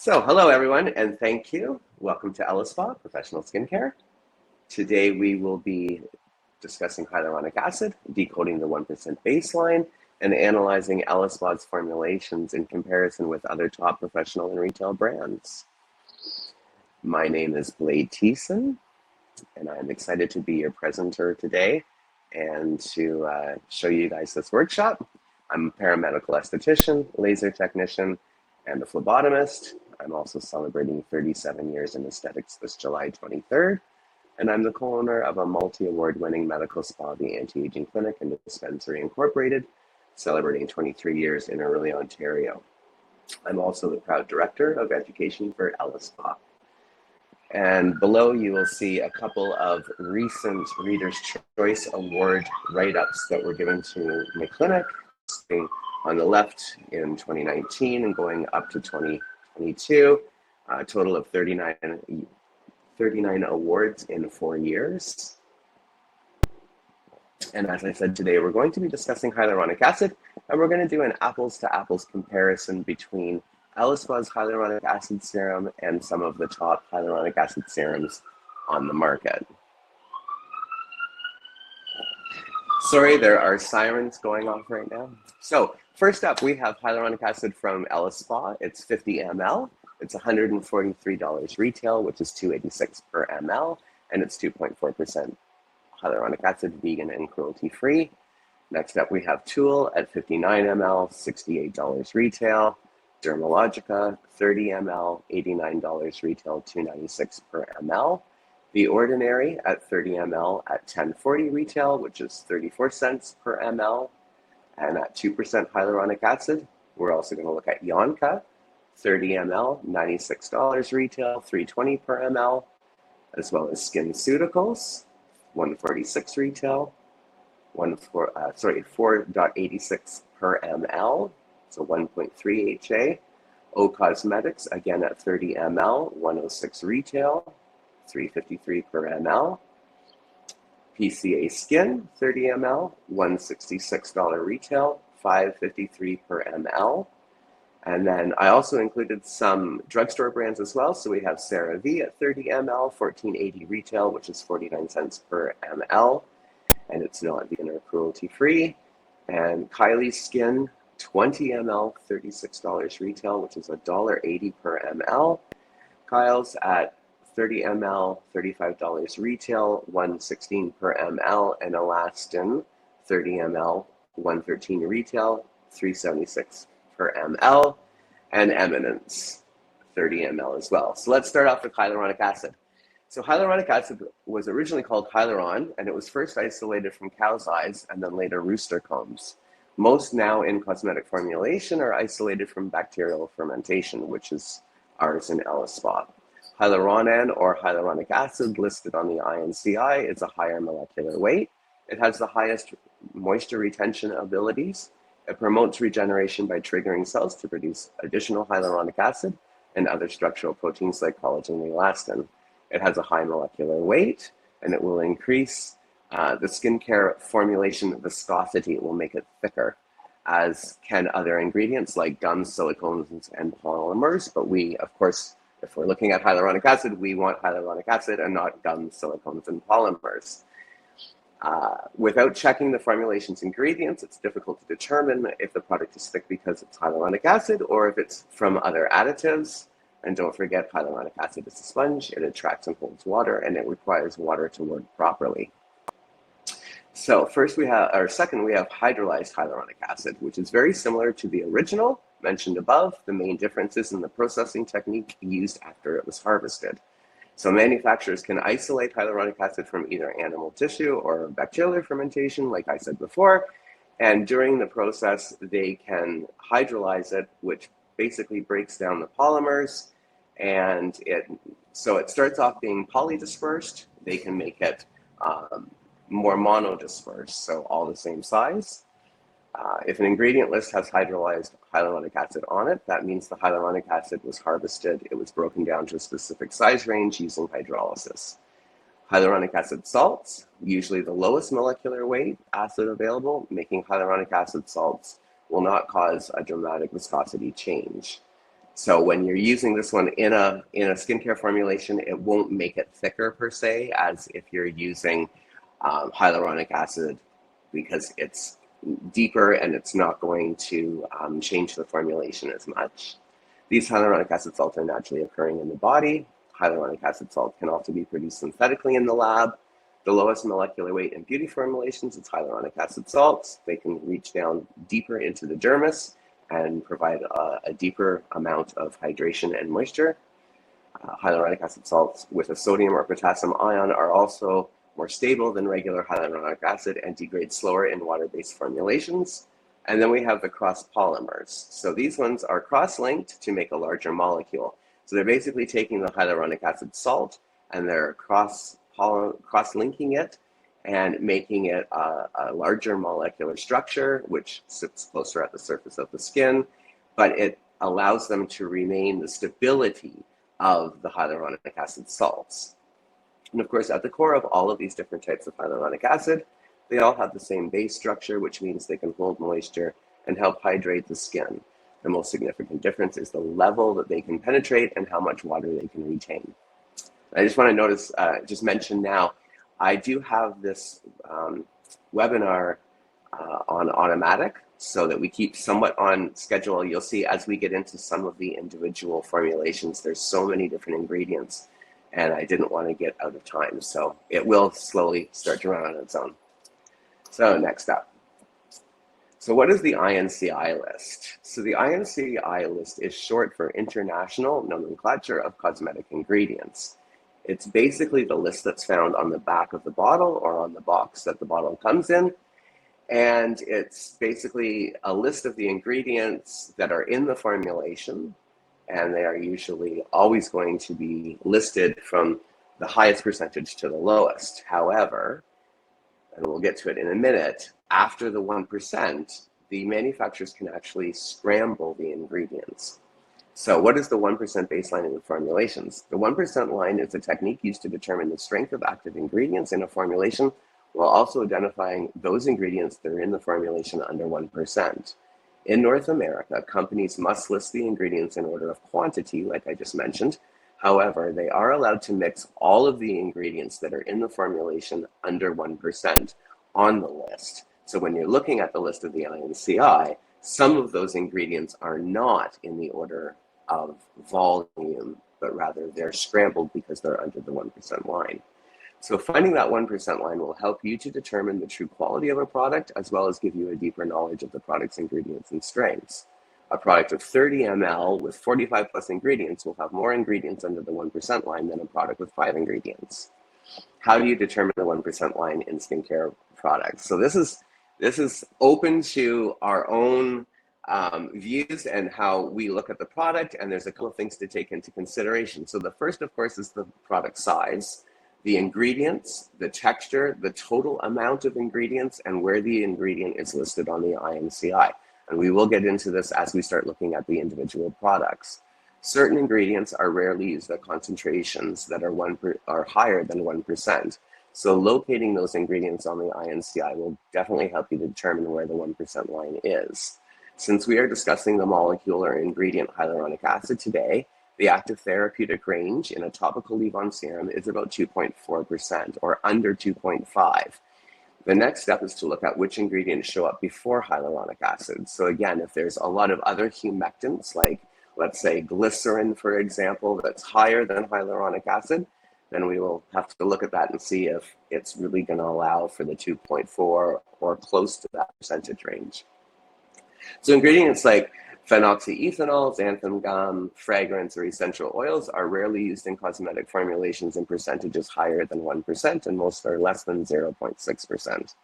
Hello everyone, and thank you. Welcome to elaspa, Professional Skincare. Today we will be discussing hyaluronic acid, decoding the 1% baseline, and analyzing elaspa's formulations in comparison with other top professional and retail brands. My name is Blade Tiessen, and I'm excited to be your presenter today and to show you guys this workshop. I'm a paramedical esthetician, laser technician, and a phlebotomist. I'm also celebrating 37 years in aesthetics this July 23rd, and I'm the co-owner of a multi-award-winning medical spa, the Anti-Aging Clinic and Dispensary Incorporated, celebrating 23 years in Orillia, Ontario. I'm also the proud director of education for elaspa. And below you will see a couple of recent Reader's Choice Award write-ups that were given to my clinic, on the left in 2019 and going up to 2022, a total of 39 awards in 4 years. And as I said, today we're going to be discussing hyaluronic acid, and we're going to do an apples-to-apples comparison between elaspa's hyaluronic acid serum and some of the top hyaluronic acid serums on the market. Sorry, there are sirens going off right now. So first up, we have hyaluronic acid from elaspa. It's 50 ml. It's $143 retail, which is $286 per ml, and it's 2.4% hyaluronic acid, vegan and cruelty-free. Next up, we have Tool at 59 ml, $68 retail. Dermalogica, 30 ml, $89 retail, $296 per ml. The Ordinary at 30 ml at $10.40 retail, which is 34 cents per ml. And at 2% hyaluronic acid, we're also going to look at Yonka, 30 ml, $96 retail, $3.20 per ml, as well as SkinCeuticals, $146 retail, 4.86 per ml, so 1.3 HA. O Cosmetics, again at 30 ml, $106 retail, $3.53 per ml. PCA Skin, 30 ml, $166 retail, $5.53 per ml. And then I also included some drugstore brands as well. So we have CeraVe at 30 ml, $14.80 retail, which is 49 cents per ml. And it's not vegan or cruelty-free. And Kylie Skin, 20 ml, $36 retail, which is $1.80 per ml. Kyle's at 30 ml, $35 retail, $116 per ml, and Elastin, 30 ml, $113 retail, $376 per ml, and Eminence, 30 ml as well. So let's start off with hyaluronic acid. So hyaluronic acid was originally called hyaluron, and it was first isolated from cow's eyes and then later rooster combs. Most now in cosmetic formulation are isolated from bacterial fermentation, which is ours in elaspa. Hyaluronan or hyaluronic acid listed on the INCI is a higher molecular weight. It has the highest moisture retention abilities. It promotes regeneration by triggering cells to produce additional hyaluronic acid and other structural proteins like collagen and elastin. It has a high molecular weight, and it will increase the skincare formulation viscosity. It will make it thicker, as can other ingredients like gums, silicones, and polymers. But we, of course, if we're looking at hyaluronic acid, we want hyaluronic acid and not gums, silicones, and polymers. Without checking the formulation's ingredients, it's difficult to determine if the product is thick because it's hyaluronic acid or if it's from other additives. And don't forget, hyaluronic acid is a sponge. It attracts and holds water, and it requires water to work properly. So second, we have hydrolyzed hyaluronic acid, which is very similar to the original mentioned above. The main difference is in the processing technique used after it was harvested. So manufacturers can isolate hyaluronic acid from either animal tissue or bacterial fermentation, like I said before. And during the process, they can hydrolyze it, which basically breaks down the polymers. And so it starts off being polydispersed. They can make it more monodispersed, so all the same size. If an ingredient list has hydrolyzed hyaluronic acid on it, that means the hyaluronic acid was harvested. It was broken down to a specific size range using hydrolysis. Hyaluronic acid salts, usually the lowest molecular weight acid available, making hyaluronic acid salts will not cause a dramatic viscosity change. So when you're using this one in a skincare formulation, it won't make it thicker per se as if you're using hyaluronic acid, because it's deeper and it's not going to change the formulation as much. These hyaluronic acid salts are naturally occurring in the body. Hyaluronic acid salt can also be produced synthetically in the lab. The lowest molecular weight in beauty formulations is hyaluronic acid salts. They can reach down deeper into the dermis and provide a deeper amount of hydration and moisture. Hyaluronic acid salts with a sodium or potassium ion are also more stable than regular hyaluronic acid and degrade slower in water-based formulations. And then we have the cross polymers. So these ones are cross-linked to make a larger molecule. So they're basically taking the hyaluronic acid salt and they're cross-linking it and making it a larger molecular structure, which sits closer at the surface of the skin, but it allows them to remain the stability of the hyaluronic acid salts. And of course, at the core of all of these different types of hyaluronic acid, they all have the same base structure, which means they can hold moisture and help hydrate the skin. The most significant difference is the level that they can penetrate and how much water they can retain. I just want to just mention now, I do have this webinar on automatic so that we keep somewhat on schedule. You'll see as we get into some of the individual formulations, there's so many different ingredients and I didn't want to get out of time. So it will slowly start to run on its own. So next up. So what is the INCI list? So the INCI list is short for International Nomenclature of Cosmetic Ingredients. It's basically the list that's found on the back of the bottle or on the box that the bottle comes in. And it's basically a list of the ingredients that are in the formulation. And they are usually always going to be listed from the highest percentage to the lowest. However, and we'll get to it in a minute, after the 1%, the manufacturers can actually scramble the ingredients. So what is the 1% baseline in the formulations? The 1% line is a technique used to determine the strength of active ingredients in a formulation while also identifying those ingredients that are in the formulation under 1%. In North America, companies must list the ingredients in order of quantity, like I just mentioned. However, they are allowed to mix all of the ingredients that are in the formulation under 1% on the list. So when you're looking at the list of the INCI, some of those ingredients are not in the order of volume, but rather they're scrambled because they're under the 1% line. So finding that 1% line will help you to determine the true quality of a product, as well as give you a deeper knowledge of the product's ingredients and strengths. A product of 30 ml with 45 plus ingredients will have more ingredients under the 1% line than a product with 5 ingredients. How do you determine the 1% line in skincare products? So this is open to our own views and how we look at the product, and there's a couple of things to take into consideration. So the first, of course, is the product size, the ingredients, the texture, the total amount of ingredients, and where the ingredient is listed on the INCI. And we will get into this as we start looking at the individual products. Certain ingredients are rarely used at concentrations that are higher than 1%. So locating those ingredients on the INCI will definitely help you determine where the 1% line is. Since we are discussing the molecule or ingredient hyaluronic acid today, the active therapeutic range in a topical leave-on serum is about 2.4% or under 2.5. The next step is to look at which ingredients show up before hyaluronic acid. So again, if there's a lot of other humectants, like let's say glycerin, for example, that's higher than hyaluronic acid, then we will have to look at that and see if it's really going to allow for the 2.4 or close to that percentage range. So ingredients like phenoxyethanol, xanthan gum, fragrance, or essential oils are rarely used in cosmetic formulations in percentages higher than 1%, and most are less than 0.6%.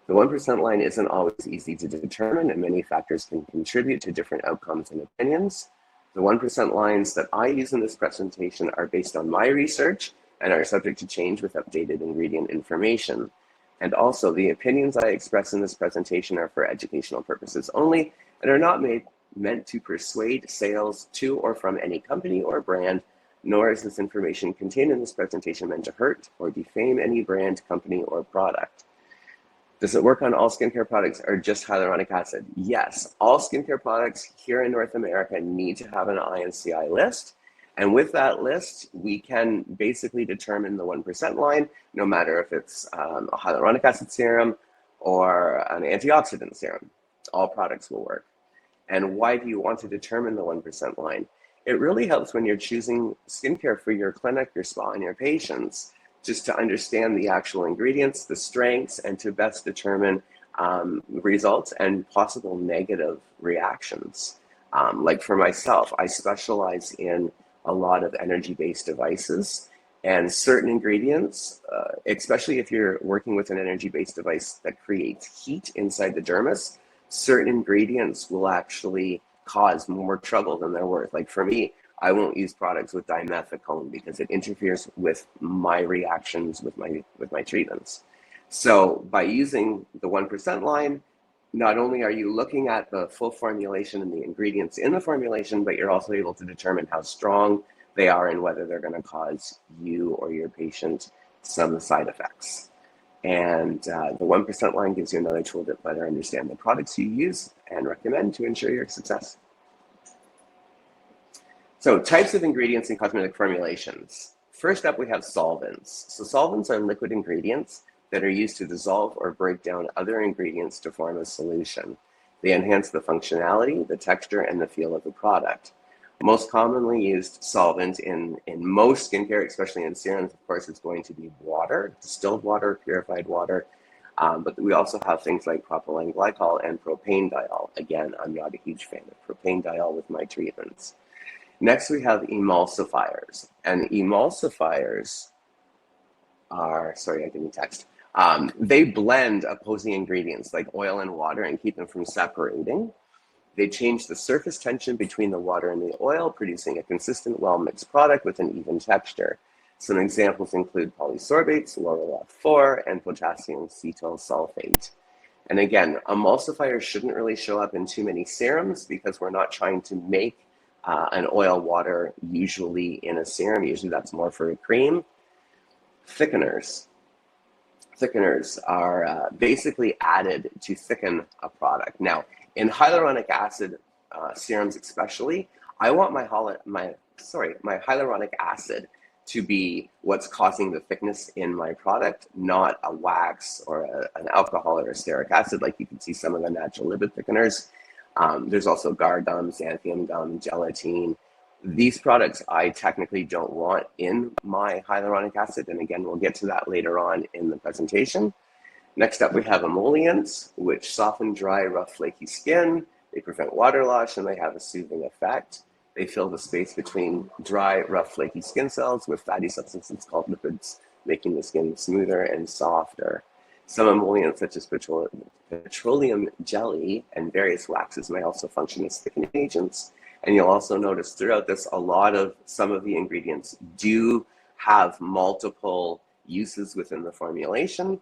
The 1% line isn't always easy to determine, and many factors can contribute to different outcomes and opinions. The 1% lines that I use in this presentation are based on my research and are subject to change with updated ingredient information. And also, the opinions I express in this presentation are for educational purposes only and are not meant to persuade sales to or from any company or brand, nor is this information contained in this presentation meant to hurt or defame any brand, company, or product. Does it work on all skincare products or just hyaluronic acid? Yes, all skincare products here in North America need to have an INCI list. And with that list, we can basically determine the 1% line, no matter if it's a hyaluronic acid serum or an antioxidant serum. All products will work. And why do you want to determine the 1% line? It really helps when you're choosing skincare for your clinic, your spa, and your patients, just to understand the actual ingredients, the strengths, and to best determine results and possible negative reactions. Like for myself, I specialize in a lot of energy-based devices, and certain ingredients, especially if you're working with an energy-based device that creates heat inside the dermis, certain ingredients will actually cause more trouble than they're worth. Like for me, I won't use products with dimethicone because it interferes with my reactions with my treatments. So by using the 1% line, not only are you looking at the full formulation and the ingredients in the formulation, but you're also able to determine how strong they are and whether they're going to cause you or your patient some side effects. And the 1% line gives you another tool to better understand the products you use and recommend to ensure your success. So types of ingredients in cosmetic formulations. First up, we have solvents. So solvents are liquid ingredients that are used to dissolve or break down other ingredients to form a solution. They enhance the functionality, the texture, and the feel of the product. Most commonly used solvent in most skincare, especially in serums, of course, is going to be water, distilled water, purified water. But we also have things like propylene glycol and propanediol. Again, I'm not a huge fan of propanediol with my treatments. Next, we have emulsifiers. And emulsifiers are, sorry, I didn't text. They blend opposing ingredients like oil and water and keep them from separating. They change the surface tension between the water and the oil, producing a consistent, well-mixed product with an even texture. Some examples include polysorbates, lauryl F4, and potassium cetyl sulfate. And again, emulsifiers shouldn't really show up in too many serums because we're not trying to make an oil water usually in a serum. Usually that's more for a cream. Thickeners. Thickeners are basically added to thicken a product. Now, in hyaluronic acid serums especially, I want my hyaluronic acid to be what's causing the thickness in my product, not a wax or an alcohol or a stearic acid like you can see some of the natural lipid thickeners. There's also guar gum, xanthium gum, gelatine. These products I technically don't want in my hyaluronic acid, and again, we'll get to that later on in the presentation. Next up, we have emollients, which soften dry, rough, flaky skin. They prevent water loss, and they have a soothing effect. They fill the space between dry, rough, flaky skin cells with fatty substances called lipids, making the skin smoother and softer. Some emollients, such as petroleum jelly and various waxes, may also function as thickening agents. And you'll also notice throughout this, some of the ingredients do have multiple uses within the formulation.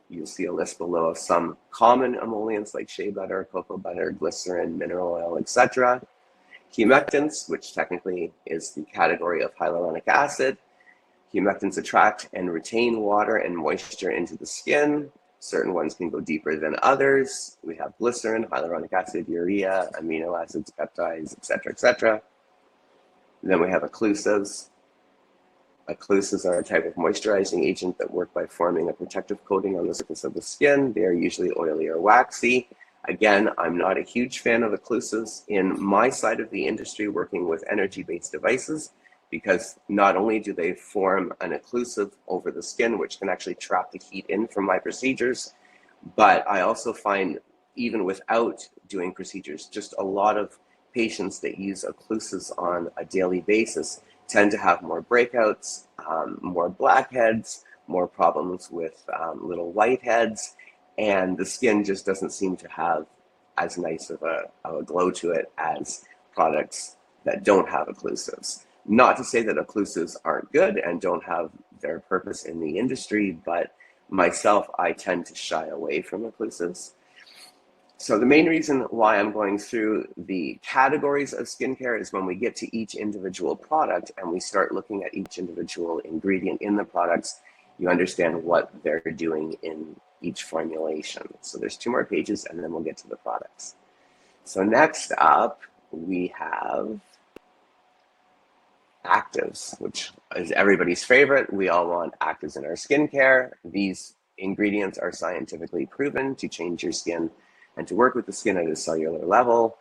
You'll see a list below of some common emollients like shea butter, cocoa butter, glycerin, mineral oil, etc. Humectants, which technically is the category of hyaluronic acid. Humectants attract and retain water and moisture into the skin. Certain ones can go deeper than others. We have glycerin, hyaluronic acid, urea, amino acids, peptides, etc., etc. Then we have occlusives. Occlusives are a type of moisturizing agent that work by forming a protective coating on the surface of the skin. They are usually oily or waxy. Again, I'm not a huge fan of occlusives in my side of the industry working with energy-based devices, because not only do they form an occlusive over the skin, which can actually trap the heat in from my procedures, but I also find even without doing procedures, just a lot of patients that use occlusives on a daily basis tend to have more breakouts, more blackheads, more problems with little whiteheads, and the skin just doesn't seem to have as nice of a glow to it as products that don't have occlusives. Not to say that occlusives aren't good and don't have their purpose in the industry, but myself, I tend to shy away from occlusives. So the main reason why I'm going through the categories of skincare is when we get to each individual product and we start looking at each individual ingredient in the products, you understand what they're doing in each formulation. So there's 2 more pages, and then we'll get to the products. So next up, we have actives, which is everybody's favorite. We all want actives in our skincare. These ingredients are scientifically proven to change your skin and to work with the skin at a cellular level.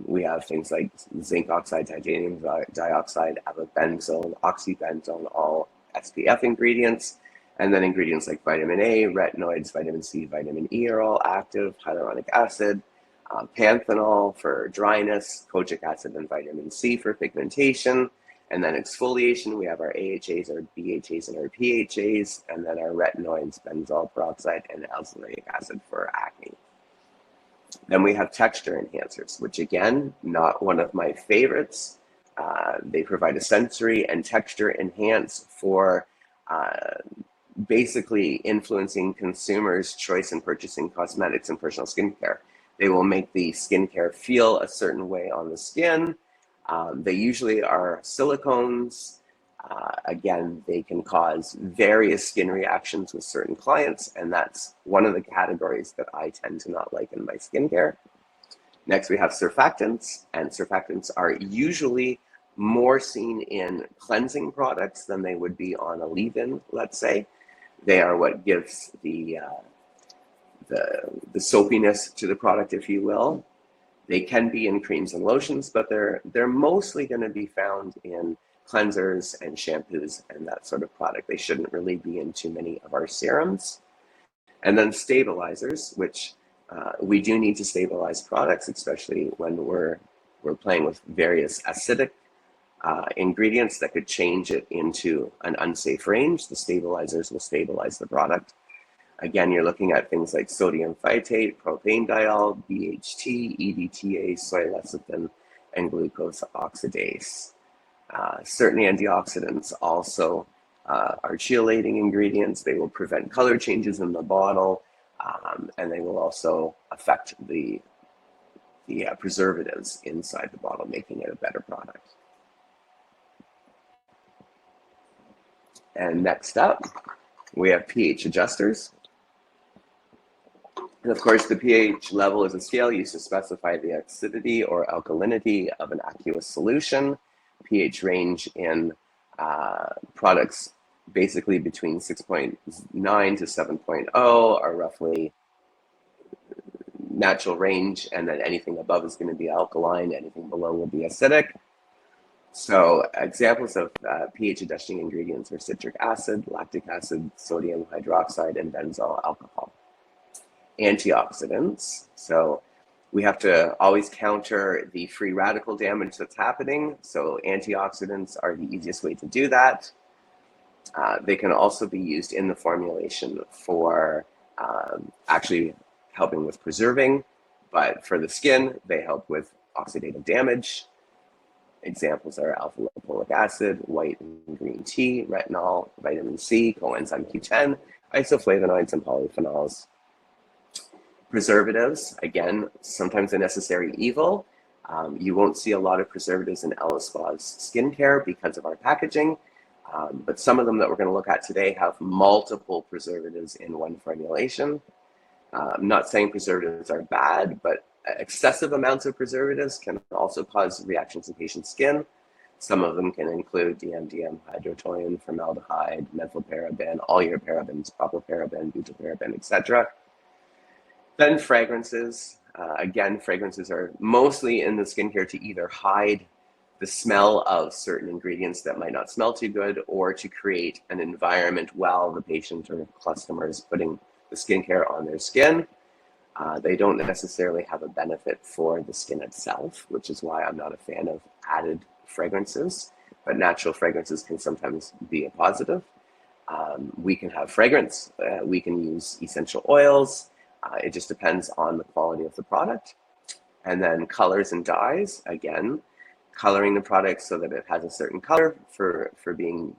We have things like zinc oxide, titanium dioxide, avobenzone, oxybenzone, all SPF ingredients. And then ingredients like vitamin A, retinoids, vitamin C, vitamin E are all active, hyaluronic acid, panthenol for dryness, kojic acid and vitamin C for pigmentation. And then exfoliation, we have our AHAs, our BHAs, and our PHAs, and then our retinoids, benzoyl peroxide, and azelaic acid for acne. Then we have texture enhancers, which again, not one of my favorites. They provide a sensory and texture enhance for basically influencing consumers' choice in purchasing cosmetics and personal skincare. They will make the skincare feel a certain way on the skin. They usually are silicones. Again, they can cause various skin reactions with certain clients, and that's one of the categories that I tend to not like in my skincare. Next, we have surfactants, and surfactants are usually more seen in cleansing products than they would be on a leave-in, let's say. They are what gives the soapiness to the product, if you will. They can be in creams and lotions, but they're mostly going to be found in cleansers and shampoos and that sort of product. They shouldn't really be in too many of our serums. And then stabilizers, which we do need to stabilize products, especially when we're playing with various acidic ingredients that could change it into an unsafe range. The stabilizers will stabilize the product. Again, you're looking at things like sodium phytate, propanediol, BHT, EDTA, soy lecithin, and glucose oxidase. Certain antioxidants also are chelating ingredients. They will prevent color changes in the bottle, and they will also affect the preservatives inside the bottle, making it a better product. And next up, we have pH adjusters. And of course, the pH level is a scale used to specify the acidity or alkalinity of an aqueous solution. pH range in products basically between 6.9 to 7.0 are roughly natural range, and then anything above is going to be alkaline, anything below will be acidic. So examples of pH adjusting ingredients are citric acid, lactic acid, sodium hydroxide, and benzoyl alcohol. Antioxidants, so we have to always counter the free radical damage that's happening. So antioxidants are the easiest way to do that. They can also be used in the formulation for actually helping with preserving, but for the skin, they help with oxidative damage. Examples are alpha lipoic acid, white and green tea, retinol, vitamin C, coenzyme Q10, isoflavonoids, and polyphenols. Preservatives, again, sometimes a necessary evil. You won't see a lot of preservatives in elaspa's skincare because of our packaging, but some of them that we're going to look at today have multiple preservatives in one formulation. I'm not saying preservatives are bad, but excessive amounts of preservatives can also cause reactions in patient's skin. Some of them can include DMDM, hydrotoluene, formaldehyde, methylparaben, all your parabens, propylparaben, butylparaben, etc. Then fragrances. Again, fragrances are mostly in the skincare to either hide the smell of certain ingredients that might not smell too good, or to create an environment while the patient or customer is putting the skincare on their skin. They don't necessarily have a benefit for the skin itself, which is why I'm not a fan of added fragrances, but natural fragrances can sometimes be a positive. We can have fragrance, we can use essential oils. It just depends on the quality of the product. And then colors and dyes, again, coloring the product so that it has a certain color for being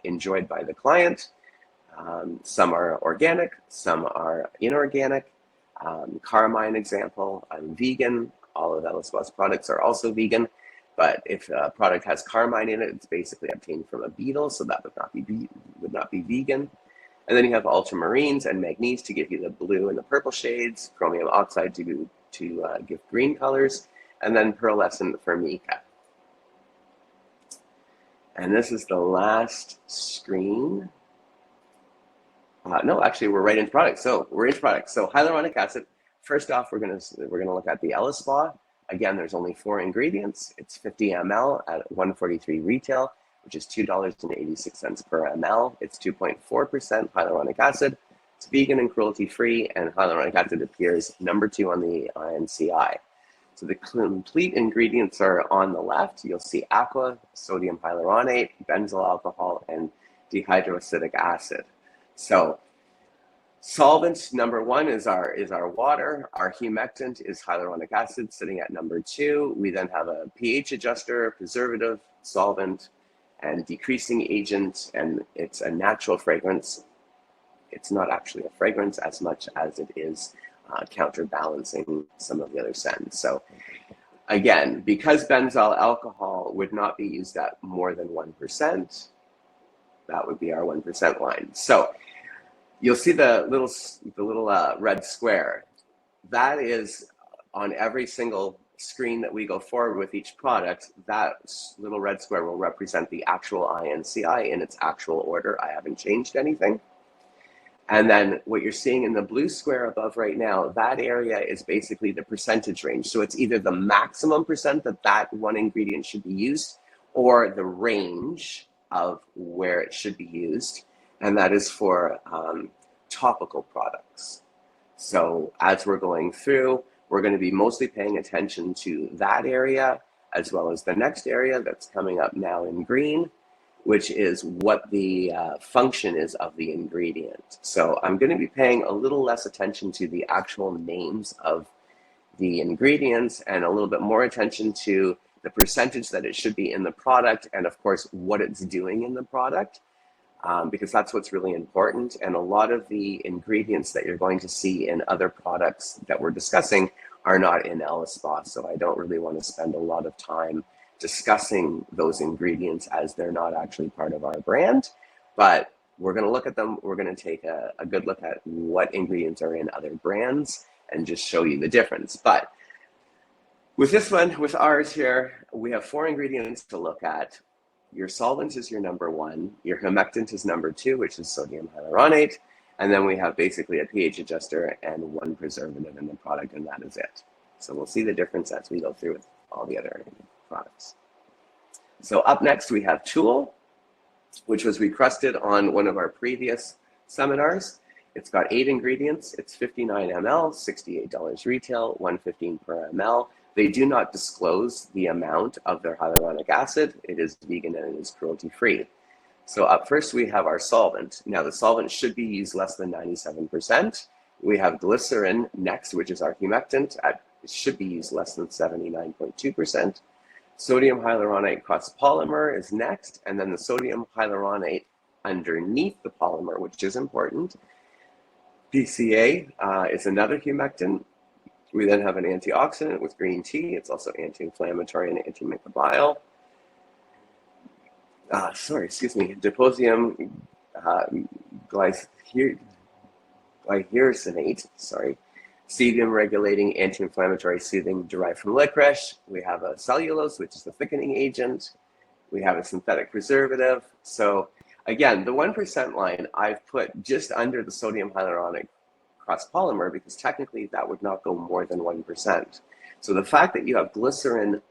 enjoyed by the client. Some are organic, some are inorganic. Carmine example, I'm vegan. All of elaspa's products are also vegan, but if a product has carmine in it, it's basically obtained from a beetle, so that would not be vegan. And then you have ultramarines and manganese to give you the blue and the purple shades, chromium oxide to give green colors, and then pearlescent for mica. And this is the last screen. No, actually, we're right into products. So we're into products. So hyaluronic acid. First off, we're gonna look at the elaspa. Again, there's only 4 ingredients. It's 50 ml at $143 retail, which is $2.86 per ml. It's 2.4% hyaluronic acid. It's vegan and cruelty-free, and hyaluronic acid appears number 2 on the INCI. So the complete ingredients are on the left. You'll see aqua, sodium hyaluronate, benzyl alcohol, and dihydroacetic acid. So solvent number 1 is our water. Our humectant is hyaluronic acid, sitting at number 2. We then have a pH adjuster, preservative, solvent, and decreasing agent, and it's a natural fragrance. It's not actually a fragrance as much as it is counterbalancing some of the other scents. So again, because benzyl alcohol would not be used at more than 1%, that would be our 1% line. So you'll see the little red square. That is on every single screen that we go forward with each product. That little red square will represent the actual INCI in its actual order. I haven't changed anything. And then what you're seeing in the blue square above right now, that area is basically the percentage range. So it's either the maximum percent that one ingredient should be used, or the range of where it should be used. And that is for topical products. So as we're going through, we're going to be mostly paying attention to that area, as well as the next area that's coming up now in green, which is what the function is of the ingredient. So I'm going to be paying a little less attention to the actual names of the ingredients and a little bit more attention to the percentage that it should be in the product, and of course what it's doing in the product, because that's what's really important. And a lot of the ingredients that you're going to see in other products that we're discussing are not in elaspa, so I don't really want to spend a lot of time discussing those ingredients as they're not actually part of our brand. But we're going to look at them. We're going to take a good look at what ingredients are in other brands and just show you the difference. But with this one, with ours here, we have 4 ingredients to look at. Your solvent is your number 1. Your humectant is number 2, which is sodium hyaluronate. And then we have basically a pH adjuster and 1 preservative in the product, and that is it. So we'll see the difference as we go through with all the other products. So up next we have Tool, which was recrusted on one of our previous seminars. It's got 8 ingredients. It's 59 ml, $68 retail, $115 per ml. They do not disclose the amount of their hyaluronic acid. It is vegan and it is cruelty-free. So up first we have our solvent. Now the solvent should be used less than 97%. We have glycerin next, which is our humectant. It should be used less than 79.2%. Sodium hyaluronate cross-polymer is next, and then the sodium hyaluronate underneath the polymer, which is important. PCA is another humectant. We then have an antioxidant with green tea. It's also anti-inflammatory and antimicrobial. Deposium glycyrrhinate, sebum regulating anti-inflammatory soothing derived from licorice. We have a cellulose, which is the thickening agent. We have a synthetic preservative. So again, the 1% line I've put just under the sodium hyaluronic cross-polymer because technically that would not go more than 1%. So the fact that you have glycerin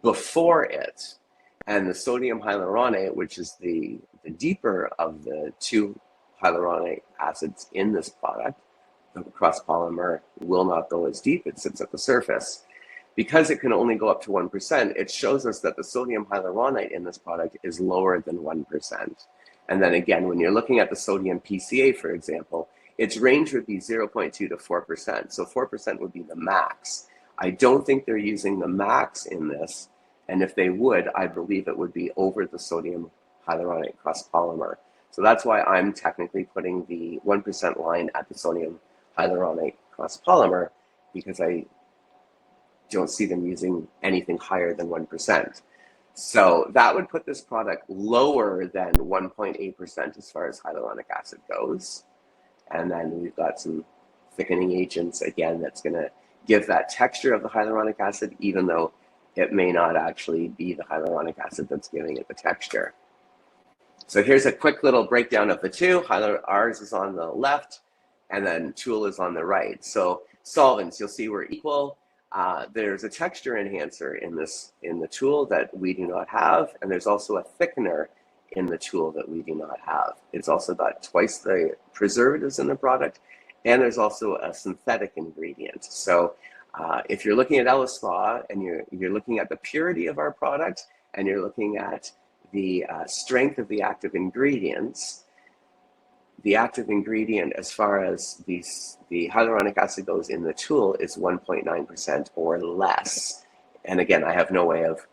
before it and the sodium hyaluronate, which is the deeper of the 2 hyaluronic acids in this product, the cross-polymer will not go as deep. It sits at the surface. Because it can only go up to 1%, it shows us that the sodium hyaluronate in this product is lower than 1%. And then again, when you're looking at the sodium PCA, for example, its range would be 0.2 to 4%. So 4% would be the max. I don't think they're using the max in this. And if they would, I believe it would be over the sodium hyaluronate cross-polymer. So that's why I'm technically putting the 1% line at the sodium hyaluronate cross-polymer, because I don't see them using anything higher than 1%. So that would put this product lower than 1.8% as far as hyaluronic acid goes. And then we've got some thickening agents, again, that's going to give that texture of the hyaluronic acid, even though it may not actually be the hyaluronic acid that's giving it the texture. So here's a quick little breakdown of the two. Ours is on the left, and then Tool is on the right. So solvents, you'll see we're equal. There's a texture enhancer in the Tool that we do not have, and there's also a thickener in the Tool that we do not have. It's also got twice the preservatives in the product, and there's also a synthetic ingredient. So if you're looking at elaspa and you're looking at the purity of our product, and you're looking at the strength of the active ingredients, the active ingredient as far as the hyaluronic acid goes in the Tool is 1.9% or less. And again, I have no way of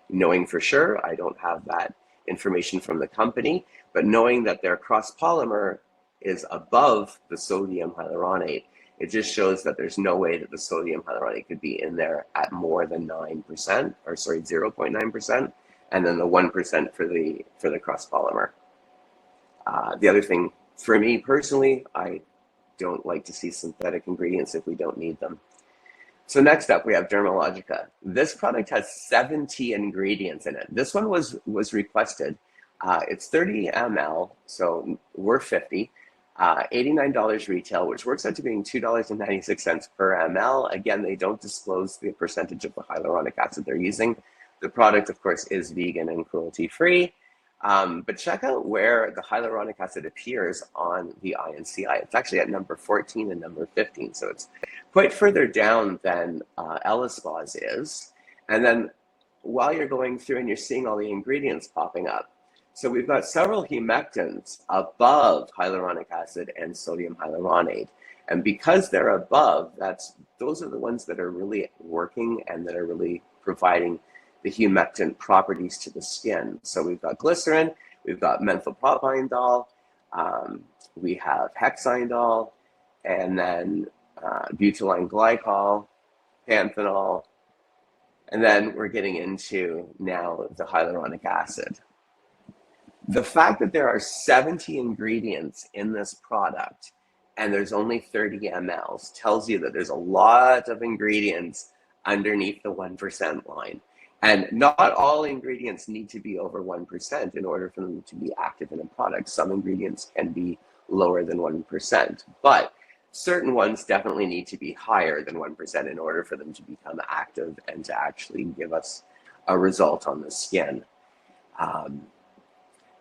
knowing for sure. I don't have that information from the company, but knowing that their cross polymer is above the sodium hyaluronate, it just shows that there's no way that the sodium hyaluronate could be in there at more than 9%, or sorry, 0.9%, and then the 1% for the cross polymer. The other thing for me personally, I don't like to see synthetic ingredients if we don't need them. So next up, we have Dermalogica. This product has 70 ingredients in it. This one was requested. It's 30 ml, so we're 50. $89 retail, which works out to being $2.96 per ml. Again, they don't disclose the percentage of the hyaluronic acid they're using. The product, of course, is vegan and cruelty-free. But check out where the hyaluronic acid appears on the INCI. It's actually at number 14 and number 15, so it's quite further down than elaspa's is. And then while you're going through and you're seeing all the ingredients popping up, so we've got several humectants above hyaluronic acid and sodium hyaluronate. And because they're above, those are the ones that are really working and that are really providing the humectant properties to the skin. So we've got glycerin, we've got methylpropionidol, we have hexindol, and then butylene glycol, panthenol, and then we're getting into now the hyaluronic acid. The fact that there are 70 ingredients in this product and there's only 30 mLs tells you that there's a lot of ingredients underneath the 1% line. And not all ingredients need to be over 1% in order for them to be active in a product. Some ingredients can be lower than 1%, but certain ones definitely need to be higher than 1% in order for them to become active and to actually give us a result on the skin.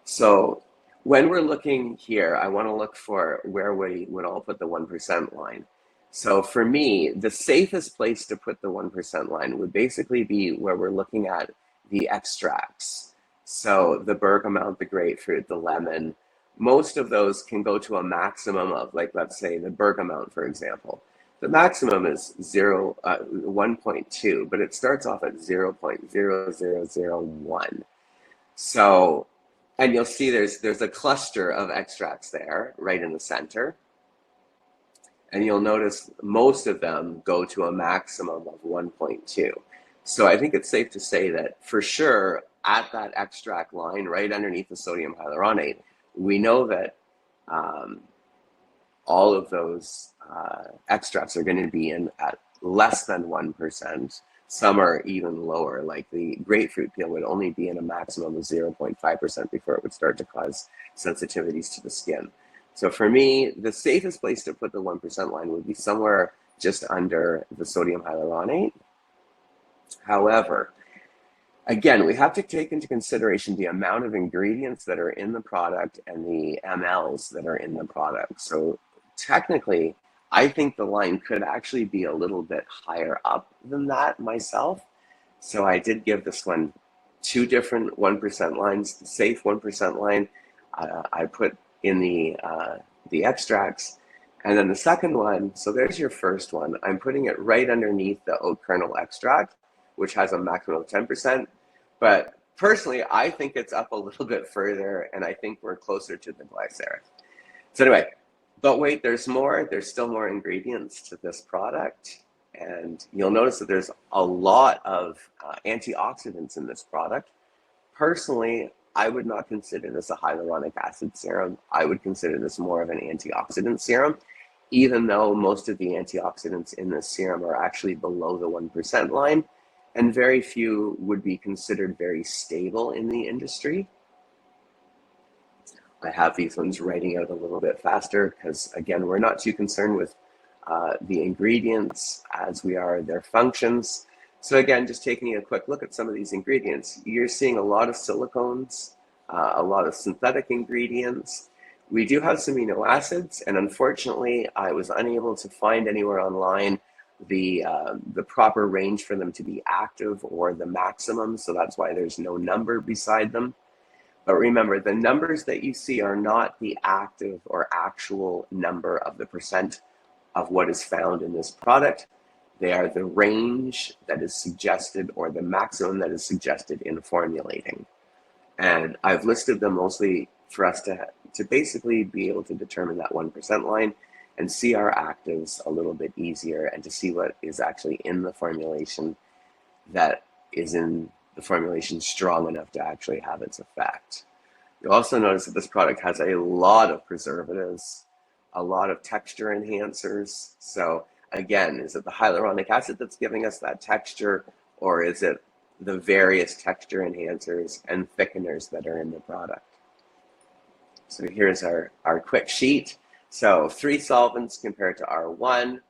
So when we're looking here, I want to look for where we would all put the 1% line. So for me, the safest place to put the 1% line would basically be where we're looking at the extracts. So the bergamot, the grapefruit, the lemon, most of those can go to a maximum of, like, let's say the bergamot, for example. The maximum is 1.2, but it starts off at 0.0001. So, and you'll see there's a cluster of extracts there, right in the center. And you'll notice most of them go to a maximum of 1.2. So I think it's safe to say that for sure at that extract line, right underneath the sodium hyaluronate, we know that all of those extracts are going to be in at less than 1%. Some are even lower, like the grapefruit peel would only be in a maximum of 0.5% before it would start to cause sensitivities to the skin. So for me, the safest place to put the 1% line would be somewhere just under the sodium hyaluronate. However, again, we have to take into consideration the amount of ingredients that are in the product and the mLs that are in the product. So technically, I think the line could actually be a little bit higher up than that myself. So I did give this one two different 1% lines. The safe 1% line, I put in the extracts. And then the second one, so there's your first one. I'm putting it right underneath the oat kernel extract, which has a maximum of 10%. But personally, I think it's up a little bit further, and I think we're closer to the glyceric. So anyway, but wait, there's more. There's still more ingredients to this product. And you'll notice that there's a lot of antioxidants in this product. Personally, I would not consider this a hyaluronic acid serum. I would consider this more of an antioxidant serum, even though most of the antioxidants in this serum are actually below the 1% line, and very few would be considered very stable in the industry. I have these ones writing out a little bit faster because, again, we're not too concerned with the ingredients as we are their functions. So again, just taking a quick look at some of these ingredients, you're seeing a lot of silicones, a lot of synthetic ingredients. We do have some amino acids, and unfortunately, I was unable to find anywhere online the proper range for them to be active or the maximum, so that's why there's no number beside them. But remember, the numbers that you see are not the active or actual number of the percent of what is found in this product. They are the range that is suggested or the maximum that is suggested in formulating. And I've listed them mostly for us to basically be able to determine that 1% line and see our actives a little bit easier and to see what is actually in the formulation that is in the formulation strong enough to actually have its effect. You'll also notice that this product has a lot of preservatives, a lot of texture enhancers. So again, is it the hyaluronic acid that's giving us that texture, or is it the various texture enhancers and thickeners that are in the product? So here's our quick sheet. So 3 solvents compared to our 1.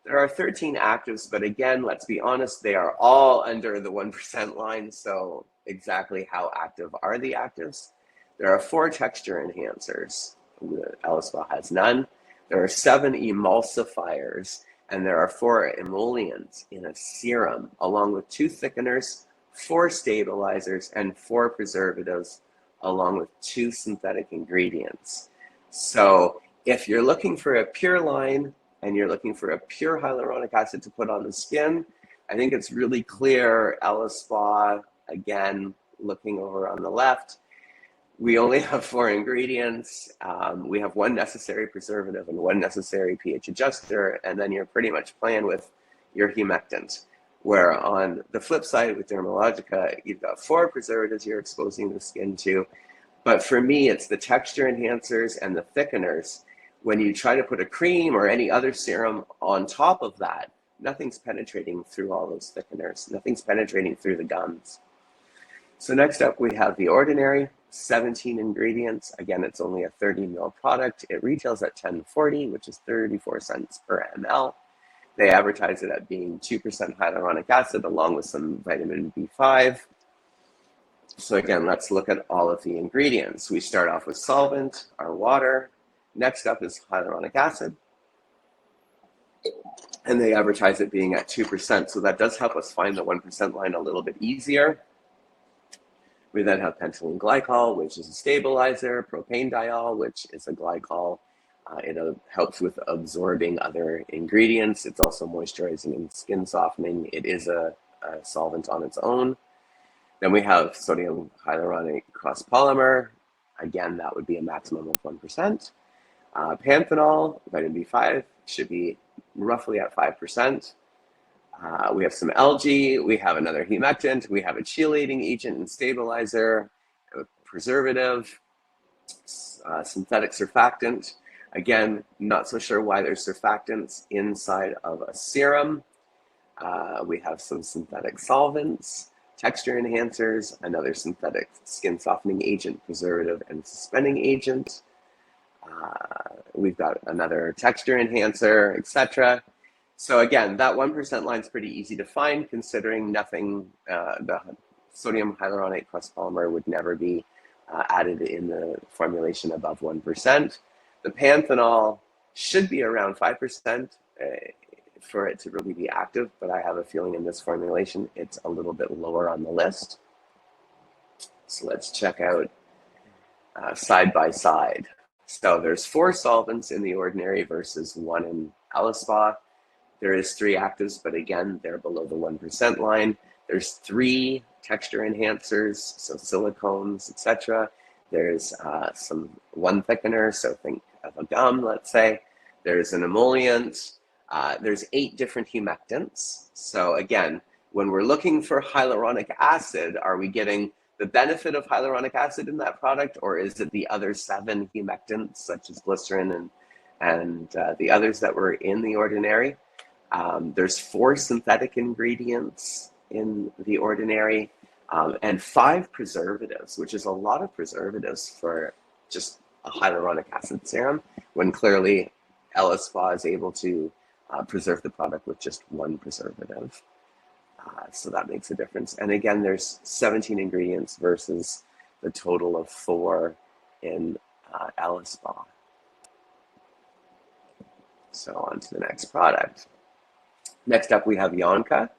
There are 13 actives, but again, let's be honest, they are all under the 1% line. So exactly how active are the actives? There are 4 texture enhancers. elaspa has none. There are 7 emulsifiers, and there are 4 emollients in a serum, along with 2 thickeners, 4 stabilizers, and 4 preservatives, along with 2 synthetic ingredients. So if you're looking for a pure line and you're looking for a pure hyaluronic acid to put on the skin, I think it's really clear. elaspa, again, looking over on the left, we only have 4 ingredients. We have 1 necessary preservative and 1 necessary pH adjuster, and then you're pretty much playing with your humectant. Where on the flip side with Dermalogica, you've got 4 preservatives you're exposing the skin to. But for me, it's the texture enhancers and the thickeners. When you try to put a cream or any other serum on top of that, nothing's penetrating through all those thickeners. Nothing's penetrating through the gums. So next up, we have the Ordinary, 17 ingredients. Again, it's only a 30 ml product. It retails at $10.40, which is 34 cents per ml. They advertise it at being 2% hyaluronic acid along with some vitamin B5. So again, let's look at all of the ingredients. We start off with solvent, our water. Next up is hyaluronic acid. And they advertise it being at 2%. So that does help us find the 1% line a little bit easier. We then have pentylene glycol, which is a stabilizer, propanediol, which is a glycol. It helps with absorbing other ingredients. It's also moisturizing and skin softening. It is a solvent on its own. Then we have sodium hyaluronic cross polymer. Again, that would be a maximum of 1%. Panthenol, vitamin B5, should be roughly at 5%. We have some algae. We have another humectant. We have a chelating agent and stabilizer, a preservative, synthetic surfactant. Again, not so sure why there's surfactants inside of a serum. We have some synthetic solvents, texture enhancers, another synthetic skin softening agent, preservative, and suspending agent. We've got another texture enhancer, etc. So again, that 1% line is pretty easy to find, considering nothing, the sodium hyaluronic cross polymer would never be added in the formulation above 1%. The panthenol should be around 5% for it to really be active, but I have a feeling in this formulation it's a little bit lower on the list. So let's check out side by side. So there's 4 solvents in the Ordinary versus 1 in elaspa. There is 3 actives, but again, they're below the 1% line. There's 3 texture enhancers, so silicones, etc. There's one thickener, so think of a gum, let's say. There's an emollient. There's 8 different humectants. So again, when we're looking for hyaluronic acid, are we getting the the benefit of hyaluronic acid in that product, or is it the other 7 humectants, such as glycerin and the others that were in the Ordinary? There's 4 synthetic ingredients in the Ordinary, and 5 preservatives, which is a lot of preservatives for just a hyaluronic acid serum, when clearly elaspa is able to preserve the product with just 1 preservative. So that makes a difference. And again, there's 17 ingredients versus the total of 4 in elaspa. So on to the next product. Next up, we have Yonka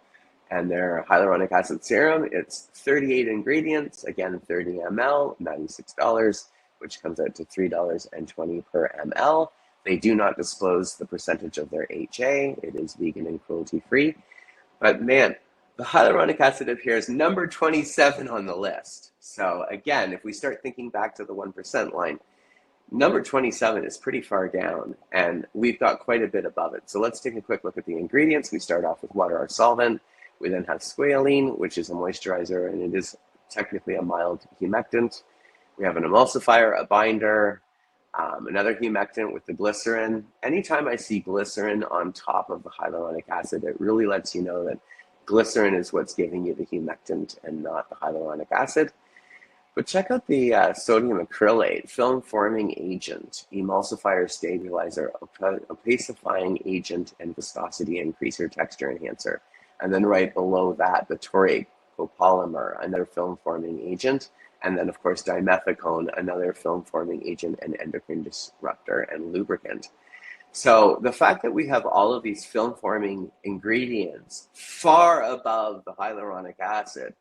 and their hyaluronic acid serum. It's 38 ingredients, again, 30 ml, $96, which comes out to $3.20 per ml. They do not disclose the percentage of their HA. It is vegan and cruelty-free. But man, the hyaluronic acid up here is number 27 on the list. So again, if we start thinking back to the 1% line, number 27 is pretty far down, and we've got quite a bit above it. So let's take a quick look at the ingredients. We start off with water, our solvent. We then have squalene, which is a moisturizer, and it is technically a mild humectant. We have an emulsifier, a binder, another humectant with the glycerin. Anytime I see glycerin on top of the hyaluronic acid, it really lets you know that glycerin is what's giving you the humectant and not the hyaluronic acid. But check out the sodium acrylate, film-forming agent, emulsifier stabilizer, opacifying agent, and viscosity increaser, texture enhancer. And then right below that, the taurate copolymer, another film-forming agent. And then, of course, dimethicone, another film-forming agent and endocrine disruptor and lubricant. So the fact that we have all of these film-forming ingredients far above the hyaluronic acid,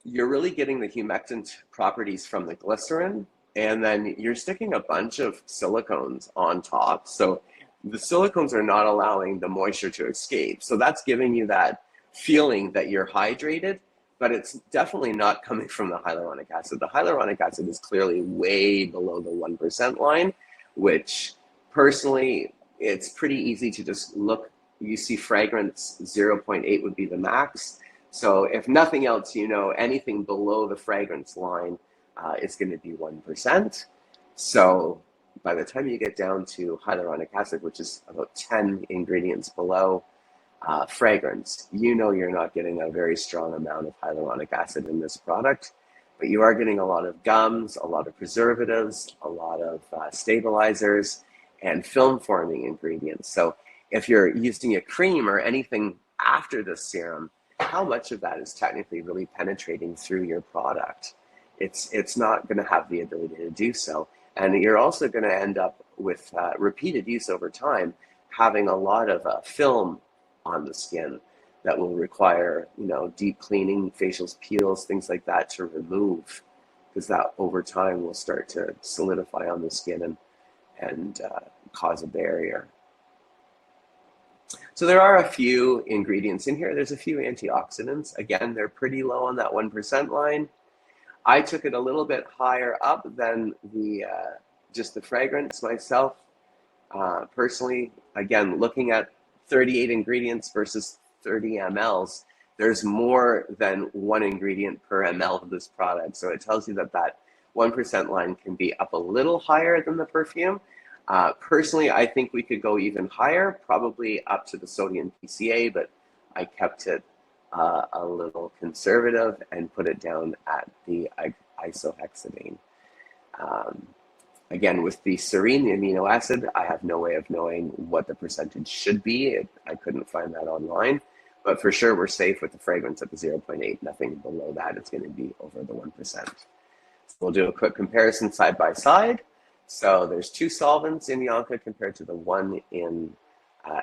you're really getting the humectant properties from the glycerin, and then you're sticking a bunch of silicones on top. So the silicones are not allowing the moisture to escape. So that's giving you that feeling that you're hydrated, but it's definitely not coming from the hyaluronic acid. The hyaluronic acid is clearly way below the 1% line, which personally, it's pretty easy to just look. You see fragrance 0.8 would be the max. So if nothing else, you know, anything below the fragrance line is going to be 1%. So by the time you get down to hyaluronic acid, which is about 10 ingredients below fragrance, you know you're not getting a very strong amount of hyaluronic acid in this product, but you are getting a lot of gums, a lot of preservatives, a lot of stabilizers, and film-forming ingredients. So if you're using a cream or anything after this serum, how much of that is technically really penetrating through your product? It's not going to have the ability to do so. And you're also going to end up with repeated use over time, having a lot of film on the skin that will require, you know, deep cleaning, facials, peels, things like that to remove, because that over time will start to solidify on the skin and cause a barrier. So there are a few ingredients in here. There's a few antioxidants. Again, they're pretty low on that 1% line. I took it a little bit higher up than the just the fragrance myself. Personally, again, looking at 38 ingredients versus 30 mLs, there's more than 1 ingredient per ml of this product. So it tells you that that 1% line can be up a little higher than the perfume. Personally, I think we could go even higher, probably up to the sodium PCA, but I kept it a little conservative and put it down at the isohexane. Again, with the serine, the amino acid, I have no way of knowing what the percentage should be. I couldn't find that online, but for sure we're safe with the fragrance at the 0.8. Nothing below that is going to be over the 1%. So we'll do a quick comparison side by side. So there's 2 solvents in Yonka compared to the 1 in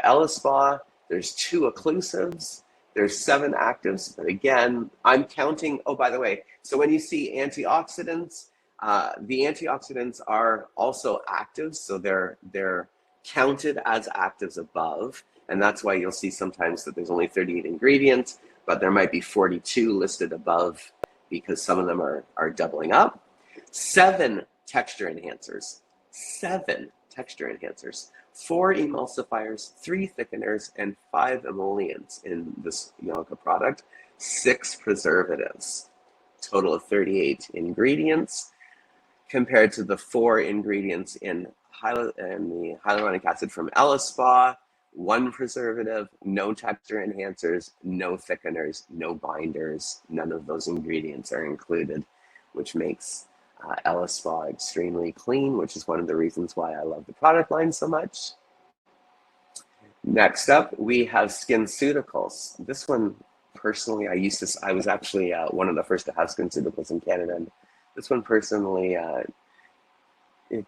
elaspa. There's 2 occlusives. There's 7 actives. But again, I'm counting. Oh, by the way, so when you see antioxidants, the antioxidants are also actives. So they're counted as actives above. And that's why you'll see sometimes that there's only 38 ingredients, but there might be 42 listed above because some of them are doubling up. 7 texture enhancers, 7 texture enhancers, 4 emulsifiers, 3 thickeners, and 5 emollients in this Yonka product, 6 preservatives. total of 38 ingredients, compared to the 4 ingredients in the hyaluronic acid from elaspa, 1 preservative, no texture enhancers, no thickeners, no binders. None of those ingredients are included, which makes elaspa extremely clean, which is one of the reasons why I love the product line so much. Next up, we have SkinCeuticals. This one, personally, I was actually one of the first to have SkinCeuticals in Canada. And this one personally, it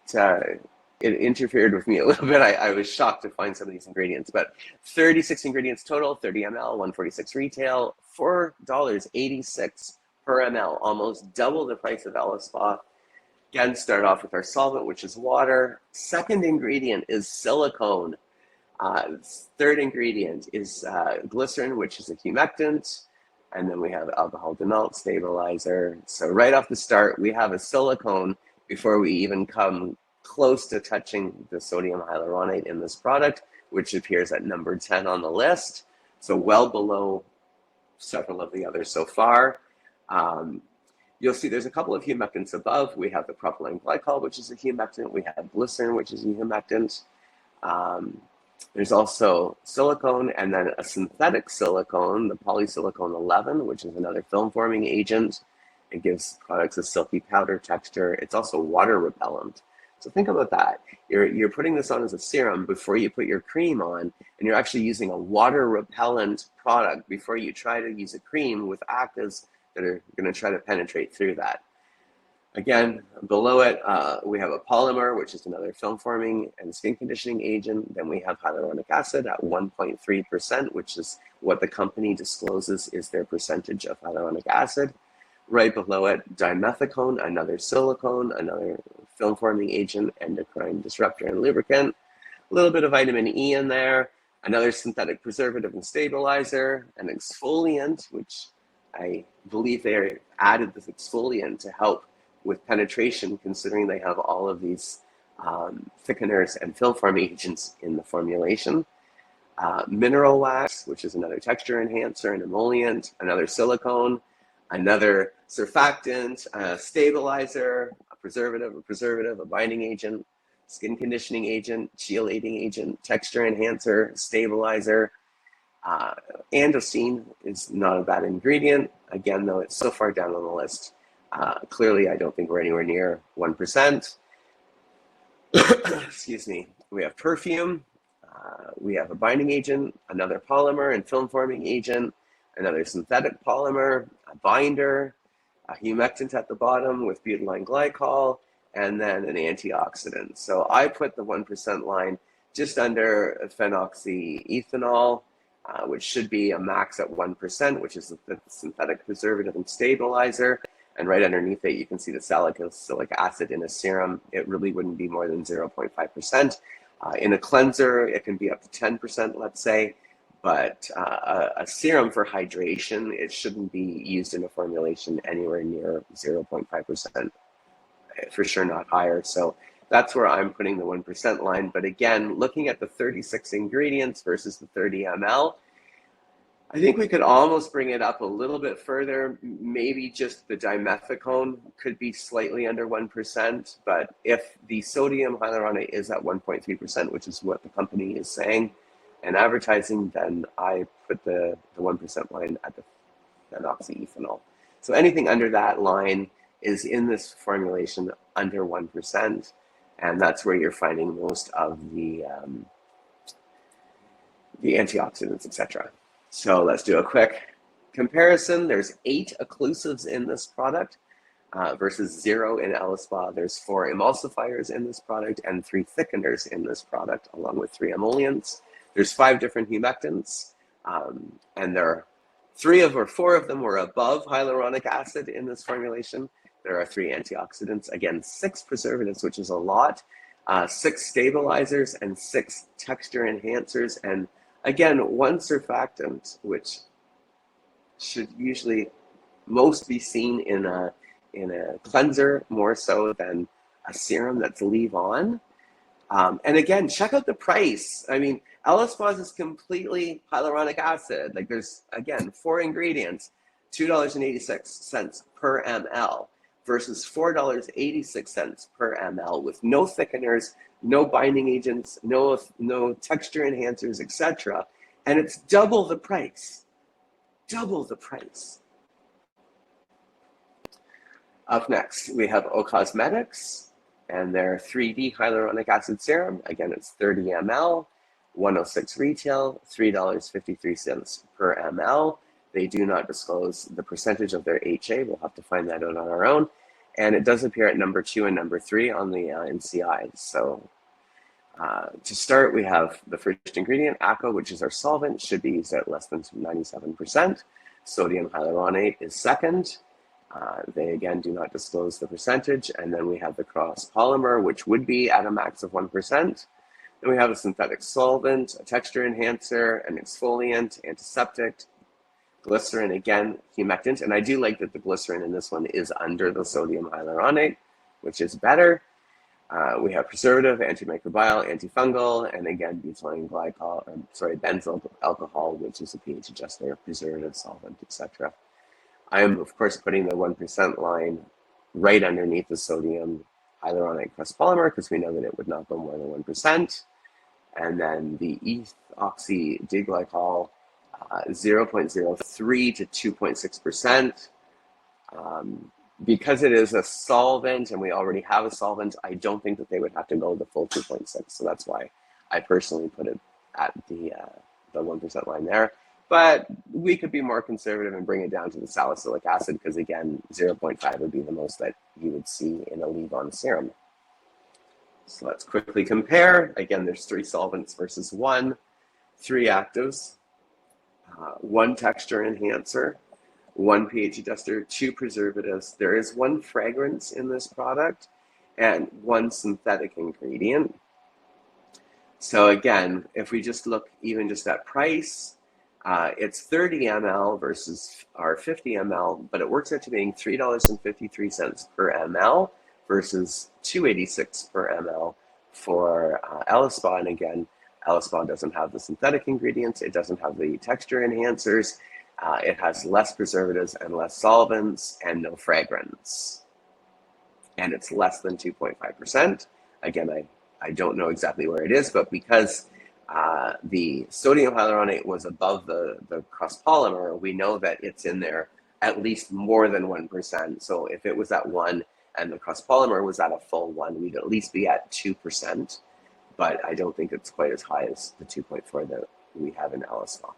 interfered with me a little bit. I was shocked to find some of these ingredients, but 36 ingredients total, 30 ml, 146 retail, $4.86 per ml, almost double the price of elaspa. Again, start off with our solvent, which is water. Second ingredient is silicone. Third ingredient is glycerin, which is a humectant. And then we have alcohol denalt stabilizer. So right off the start, we have a silicone before we even come close to touching the sodium hyaluronate in this product, which appears at number 10 on the list. So well below several of the others so far. You'll see there's a couple of humectants above. We have the propylene glycol, which is a humectant. We have glycerin, which is a humectant. There's also silicone, and then a synthetic silicone, the polysilicone 11, which is another film forming agent. It gives products a silky powder texture. It's also water repellent. So think about that. You're putting this on as a serum before you put your cream on, and you're actually using a water repellent product before you try to use a cream with actives that are going to try to penetrate through that. Again, below it, we have a polymer, which is another film forming and skin conditioning agent. Then we have hyaluronic acid at 1.3%, which is what the company discloses is their percentage of hyaluronic acid. Right below it, dimethicone, another silicone, another film forming agent, endocrine disruptor and lubricant. A little bit of vitamin E in there, another synthetic preservative and stabilizer, an exfoliant, which I believe they added this exfoliant to help with penetration, considering they have all of these thickeners and film forming agents in the formulation. Mineral wax, which is another texture enhancer and emollient, another silicone, another surfactant, a stabilizer, a preservative, a binding agent, skin conditioning agent, chelating agent, texture enhancer, stabilizer. Androstenedione is not a bad ingredient. Again, though, it's so far down on the list. Clearly, I don't think we're anywhere near 1%. Excuse me. We have perfume. We have a binding agent, another polymer and film forming agent, another synthetic polymer, a binder, a humectant at the bottom with butylene glycol, and then an antioxidant. So I put the 1% line just under phenoxyethanol, which should be a max at 1%, which is the synthetic preservative and stabilizer. And right underneath it, you can see the salicylic acid in a serum. It really wouldn't be more than 0.5%. In a cleanser, it can be up to 10%, let's say. But a serum for hydration, it shouldn't be used in a formulation anywhere near 0.5%, for sure not higher. So that's where I'm putting the 1% line. But again, looking at the 36 ingredients versus the 30 ml, I think we could almost bring it up a little bit further. Maybe just the dimethicone could be slightly under 1%. But if the sodium hyaluronate is at 1.3%, which is what the company is saying and advertising, then I put the 1% line at the phenoxyethanol. So anything under that line is in this formulation under 1%. And that's where you're finding most of the antioxidants, etc. So let's do a quick comparison. There's 8 occlusives in this product versus 0 in elaspa. There's 4 emulsifiers in this product and 3 thickeners in this product, along with 3 emollients. There's 5 different humectants, and there are 3 or 4 of them were above hyaluronic acid in this formulation. There are 3 antioxidants, again, 6 preservatives, which is a lot, 6 stabilizers, and 6 texture enhancers, and again, 1 surfactant, which should usually most be seen in a cleanser more so than a serum that's leave-on. And again, check out the price. I mean, elaspa is completely hyaluronic acid. Like there's, again, 4 ingredients, $2.86 per ml versus $4.86 per ml with no thickeners, no binding agents, no texture enhancers, etc. And it's double the price. Double the price. Up next, we have O Cosmetics and their 3D hyaluronic acid serum. Again, it's 30 ml, 106 retail, $3.53 per ml. They do not disclose the percentage of their HA. We'll have to find that out on our own. And it does appear at number 2 and number 3 on the NCI. So to start, we have the first ingredient, ACO, which is our solvent, should be used at less than 97%. Sodium hyaluronate is second. They again do not disclose the percentage. And then we have the cross polymer, which would be at a max of 1%. Then we have a synthetic solvent, a texture enhancer, an exfoliant, antiseptic, glycerin, again, humectant. And I do like that the glycerin in this one is under the sodium hyaluronate, which is better. We have preservative, antimicrobial, antifungal, and again, benzyl alcohol, which is a pH adjuster, preservative, solvent, etc. I am, of course, putting the 1% line right underneath the sodium hyaluronic crust polymer because we know that it would not go more than 1%. And then the ethoxy diglycol, 0.03 to 2.6%. Because it is a solvent and we already have a solvent, I don't think that they would have to go the full 2.6. So that's why I personally put it at the 1% line there. But we could be more conservative and bring it down to the salicylic acid because, again, 0.5 would be the most that you would see in a leave-on serum. So let's quickly compare. Again, there's 3 solvents versus 1, 3 actives, 1 texture enhancer, 1 pH adjuster, 2 preservatives. There is 1 fragrance in this product and 1 synthetic ingredient. So again, if we just look even just at price, it's 30 ml versus our 50 ml, but it works out to being $3.53 per ml versus $2.86 per ml for elaspa. And again, elaspa doesn't have the synthetic ingredients. It doesn't have the texture enhancers. It has less preservatives and less solvents and no fragrance. And it's less than 2.5%. Again, I don't know exactly where it is, but because the sodium hyaluronate was above the cross polymer, we know that it's in there at least more than 1%. So if it was at 1 and the cross polymer was at a full 1, we'd at least be at 2%. But I don't think it's quite as high as the 2.4 that we have in elaspa.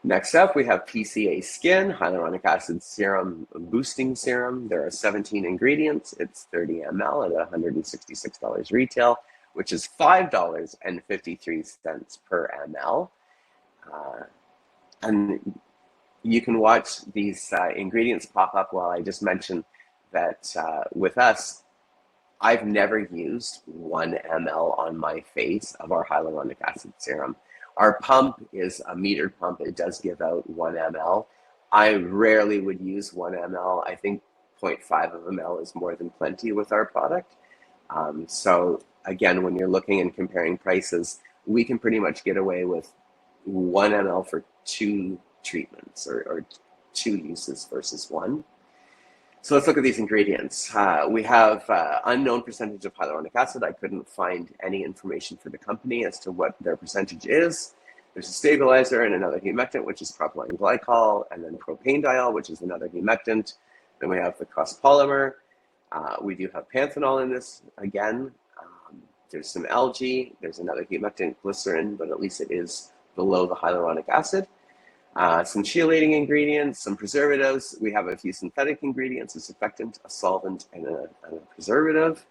Next up, we have PCA Skin, Hyaluronic Acid Serum Boosting Serum. There are 17 ingredients. It's 30 ml at $166 retail, which is $5.53 per ml. And you can watch these ingredients pop up while I just mentioned that with us, I've never used 1 ml on my face of our hyaluronic acid serum. Our pump is a metered pump. It does give out 1 ml. I rarely would use 1 ml. I think 0.5 of ml is more than plenty with our product. So again, when you're looking and comparing prices, we can pretty much get away with 1 ml for 2 treatments or 2 uses versus 1. So let's look at these ingredients. We have unknown percentage of hyaluronic acid. I couldn't find any information for the company as to what their percentage is. There's a stabilizer and another humectant, which is propylene glycol, and then propanediol, which is another humectant. Then we have the cross polymer. We do have panthenol in this again. There's some algae. There's another humectant, glycerin, but at least it is below the hyaluronic acid. Some chelating ingredients, some preservatives. We have a few synthetic ingredients, a surfactant, a solvent, and a preservative.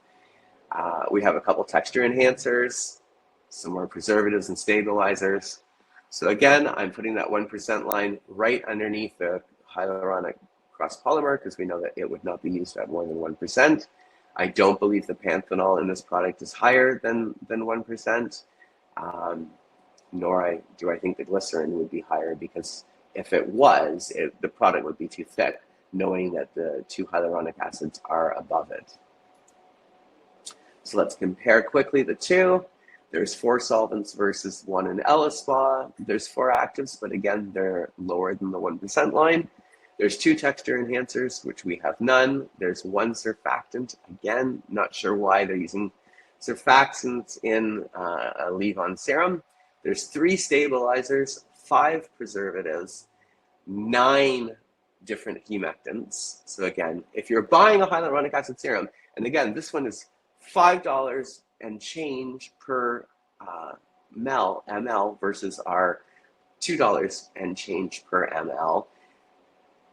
We have a couple texture enhancers, some more preservatives and stabilizers. So again, I'm putting that 1% line right underneath the hyaluronic cross polymer because we know that it would not be used at more than 1%. I don't believe the panthenol in this product is higher than 1%. Nor do I think the glycerin would be higher because if it was, the product would be too thick, knowing that the 2 hyaluronic acids are above it. So let's compare quickly the 2. There's 4 solvents versus 1 in elaspa. There's 4 actives, but again, they're lower than the 1% line. There's 2 texture enhancers, which we have none. There's 1 surfactant. Again, not sure why they're using surfactants in a leave-on serum. There's 3 stabilizers, 5 preservatives, 9 different humectants. So again, if you're buying a hyaluronic acid serum, and again, this one is $5 and change per ml versus our $2 and change per ml.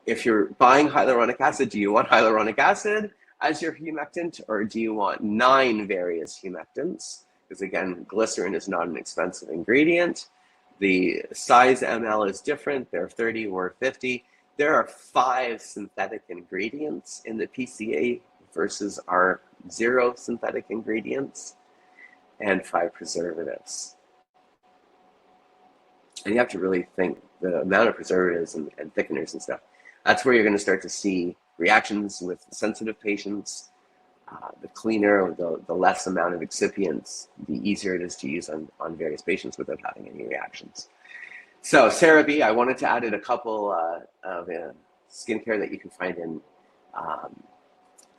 If you're buying hyaluronic acid, do you want hyaluronic acid as your humectant, or do you want 9 various humectants? Because again, glycerin is not an expensive ingredient. The size ml is different. They're 30 or 50. There are 5 synthetic ingredients in the PCA versus our 0 synthetic ingredients, and 5 preservatives. And you have to really think the amount of preservatives and thickeners and stuff. That's where you're going to start to see reactions with sensitive patients. The cleaner, the less amount of excipients, the easier it is to use on various patients without having any reactions. So CeraVe, I wanted to add in a couple of skincare that you can find in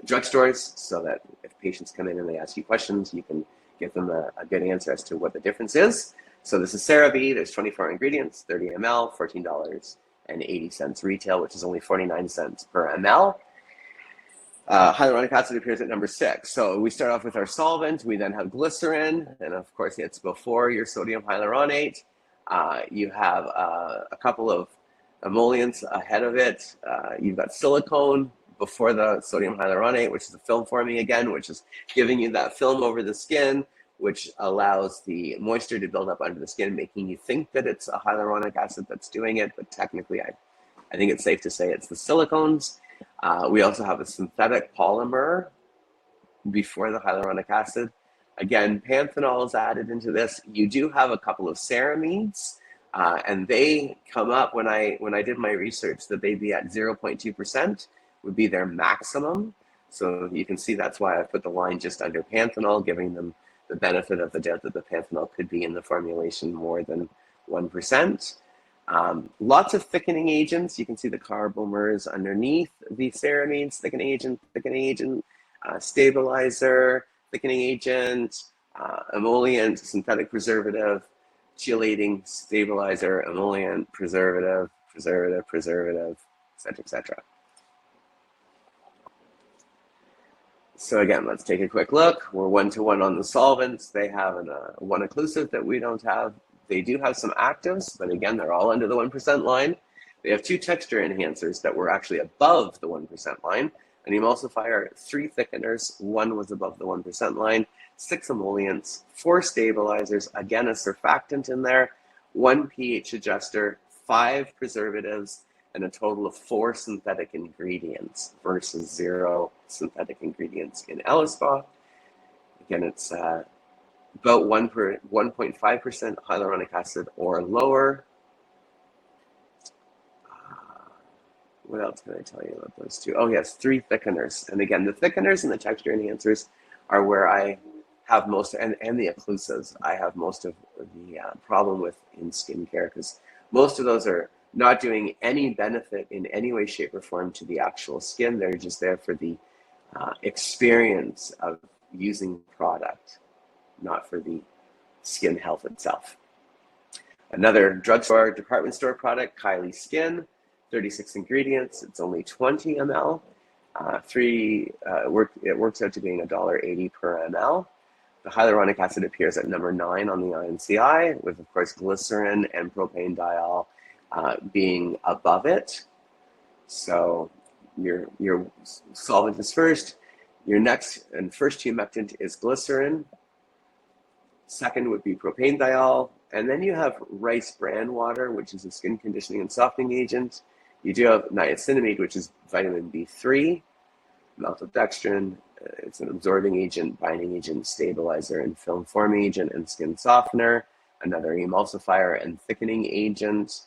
drugstores, so that if patients come in and they ask you questions, you can give them a good answer as to what the difference is. So this is CeraVe. There's 24 ingredients, 30 ml, $14.80 retail, which is only 49 cents per ml. Hyaluronic acid appears at number 6. So we start off with our solvent. We then have glycerin, and of course it's before your sodium hyaluronate. You have a couple of emollients ahead of it. You've got silicone before the sodium hyaluronate, which is a film forming again, which is giving you that film over the skin, which allows the moisture to build up under the skin, making you think that it's a hyaluronic acid that's doing it, but technically I think it's safe to say it's the silicones. We also have a synthetic polymer before the hyaluronic acid. Again, panthenol is added into this. You do have a couple of ceramides, and they come up when I did my research that they'd be at 0.2% would be their maximum. So you can see that's why I put the line just under panthenol, giving them the benefit of the doubt that the panthenol could be in the formulation more than 1%. Lots of thickening agents. You can see the carbomers underneath the ceramides, thickening agent, stabilizer, thickening agent, emollient, synthetic preservative, chelating stabilizer, emollient, preservative, etc., etc. So again, let's take a quick look. We're 1-to-1 on the solvents. They have one occlusive that we don't have. They do have some actives, but again, they're all under the 1% line. They have 2 texture enhancers that were actually above the 1% line. An emulsifier, 3 thickeners, 1 was above the 1% line, 6 emollients, 4 stabilizers, again a surfactant in there, 1 pH adjuster, 5 preservatives, and a total of 4 synthetic ingredients versus 0 synthetic ingredients in elaspa. Again, it's about 1.5% hyaluronic acid or lower. What else can I tell you about those 2? Oh yes, 3 thickeners. And again, the thickeners and the texture enhancers are where I have most, and the occlusives, I have most of the problem with in skincare, because most of those are not doing any benefit in any way, shape, or form to the actual skin. They're just there for the experience of using the product, not for the skin health itself. Another drugstore, department store product, Kylie Skin, 36 ingredients. It's only 20 ml. It works out to being $1.80 per ml. The hyaluronic acid appears at number 9 on the INCI, with of course glycerin and propane diol being above it. So your solvent is first. Your next and first humectant is glycerin. Second would be propane diol. And then you have rice bran water, which is a skin conditioning and softening agent. You do have niacinamide, which is vitamin B3, maltodextrin. It's an absorbing agent, binding agent, stabilizer, and film forming agent, and skin softener. Another emulsifier and thickening agent,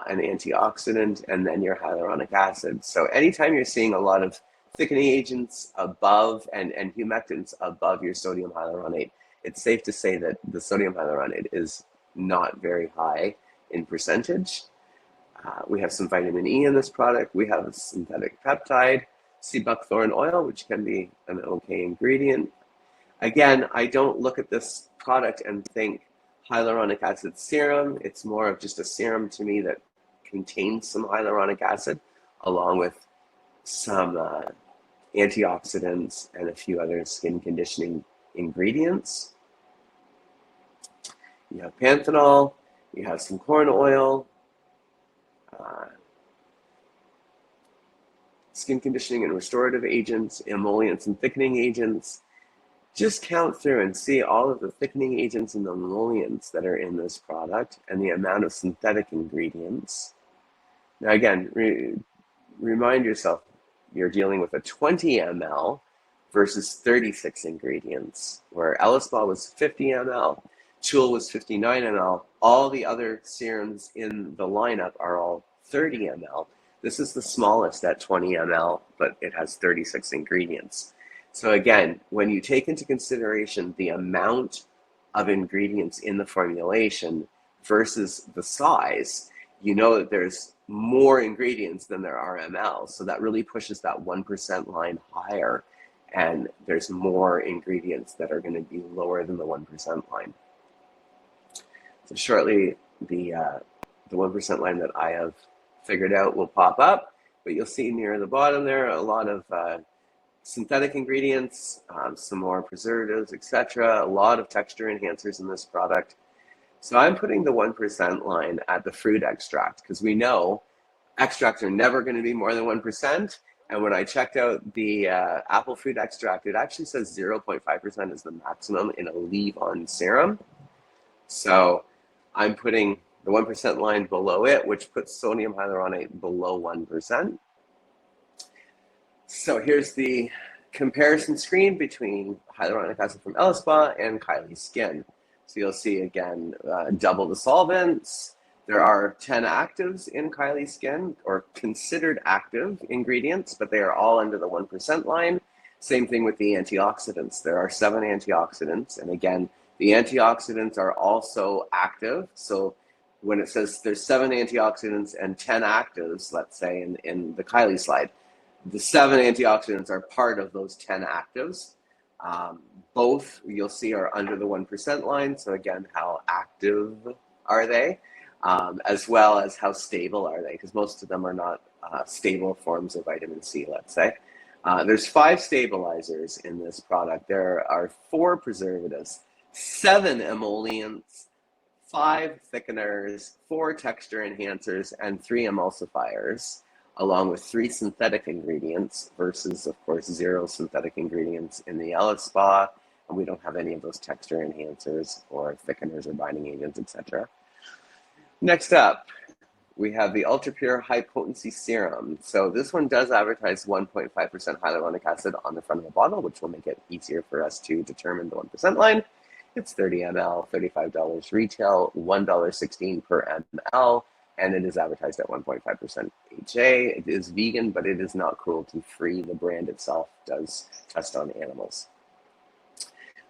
an antioxidant, and then your hyaluronic acid. So anytime you're seeing a lot of thickening agents above and humectants above your sodium hyaluronate, it's safe to say that the sodium hyaluronate is not very high in percentage. We have some vitamin E in this product. We have a synthetic peptide, sea buckthorn oil, which can be an okay ingredient. Again, I don't look at this product and think hyaluronic acid serum. It's more of just a serum to me that contains some hyaluronic acid, along with some antioxidants and a few other skin conditioning ingredients. You have panthenol, you have some corn oil, skin conditioning and restorative agents, emollients and thickening agents. Just count through and see all of the thickening agents and the emollients that are in this product and the amount of synthetic ingredients. Now again, remind yourself, you're dealing with a 20 ml versus 36 ingredients, where elaspa was 50 ml, Chul was 59 ml. All the other serums in the lineup are all 30 ml. This is the smallest at 20 ml, but it has 36 ingredients. So again, when you take into consideration the amount of ingredients in the formulation versus the size, you know that there's more ingredients than there are ml. So that really pushes that 1% line higher, and there's more ingredients that are going to be lower than the 1% line. So shortly, the 1% line that I have figured out will pop up, but you'll see near the bottom there a lot of synthetic ingredients, some more preservatives, etc. A lot of texture enhancers in this product. So I'm putting the 1% line at the fruit extract, because we know extracts are never going to be more than 1%. And when I checked out the apple fruit extract, it actually says 0.5% is the maximum in a leave-on serum. So I'm putting the 1% line below it, which puts sodium hyaluronate below 1%. So here's the comparison screen between hyaluronic acid from elaspa and Kylie Skin. So you'll see again, double the solvents. There are 10 actives in Kylie Skin, or considered active ingredients, but they are all under the 1% line. Same thing with the antioxidants. There are 7 antioxidants, and again, the antioxidants are also active. So when it says there's 7 antioxidants and 10 actives, let's say in the Kylie slide, the 7 antioxidants are part of those 10 actives. Both, you'll see, are under the 1% line. So again, how active are they? As well as how stable are they? Because most of them are not stable forms of vitamin C, let's say. There's 5 stabilizers in this product. There are 4 preservatives, 7 emollients, 5 thickeners, 4 texture enhancers, and 3 emulsifiers, along with 3 synthetic ingredients versus, of course, 0 synthetic ingredients in the elaspa, and we don't have any of those texture enhancers or thickeners or binding agents, etc. Next up, we have the Ultra Pure High Potency Serum. So this one does advertise 1.5% hyaluronic acid on the front of the bottle, which will make it easier for us to determine the 1% line. It's 30 ml, $35 retail, $1.16 per ml, and it is advertised at 1.5% HA. It is vegan, but it is not cruelty-free. The brand itself does test on animals.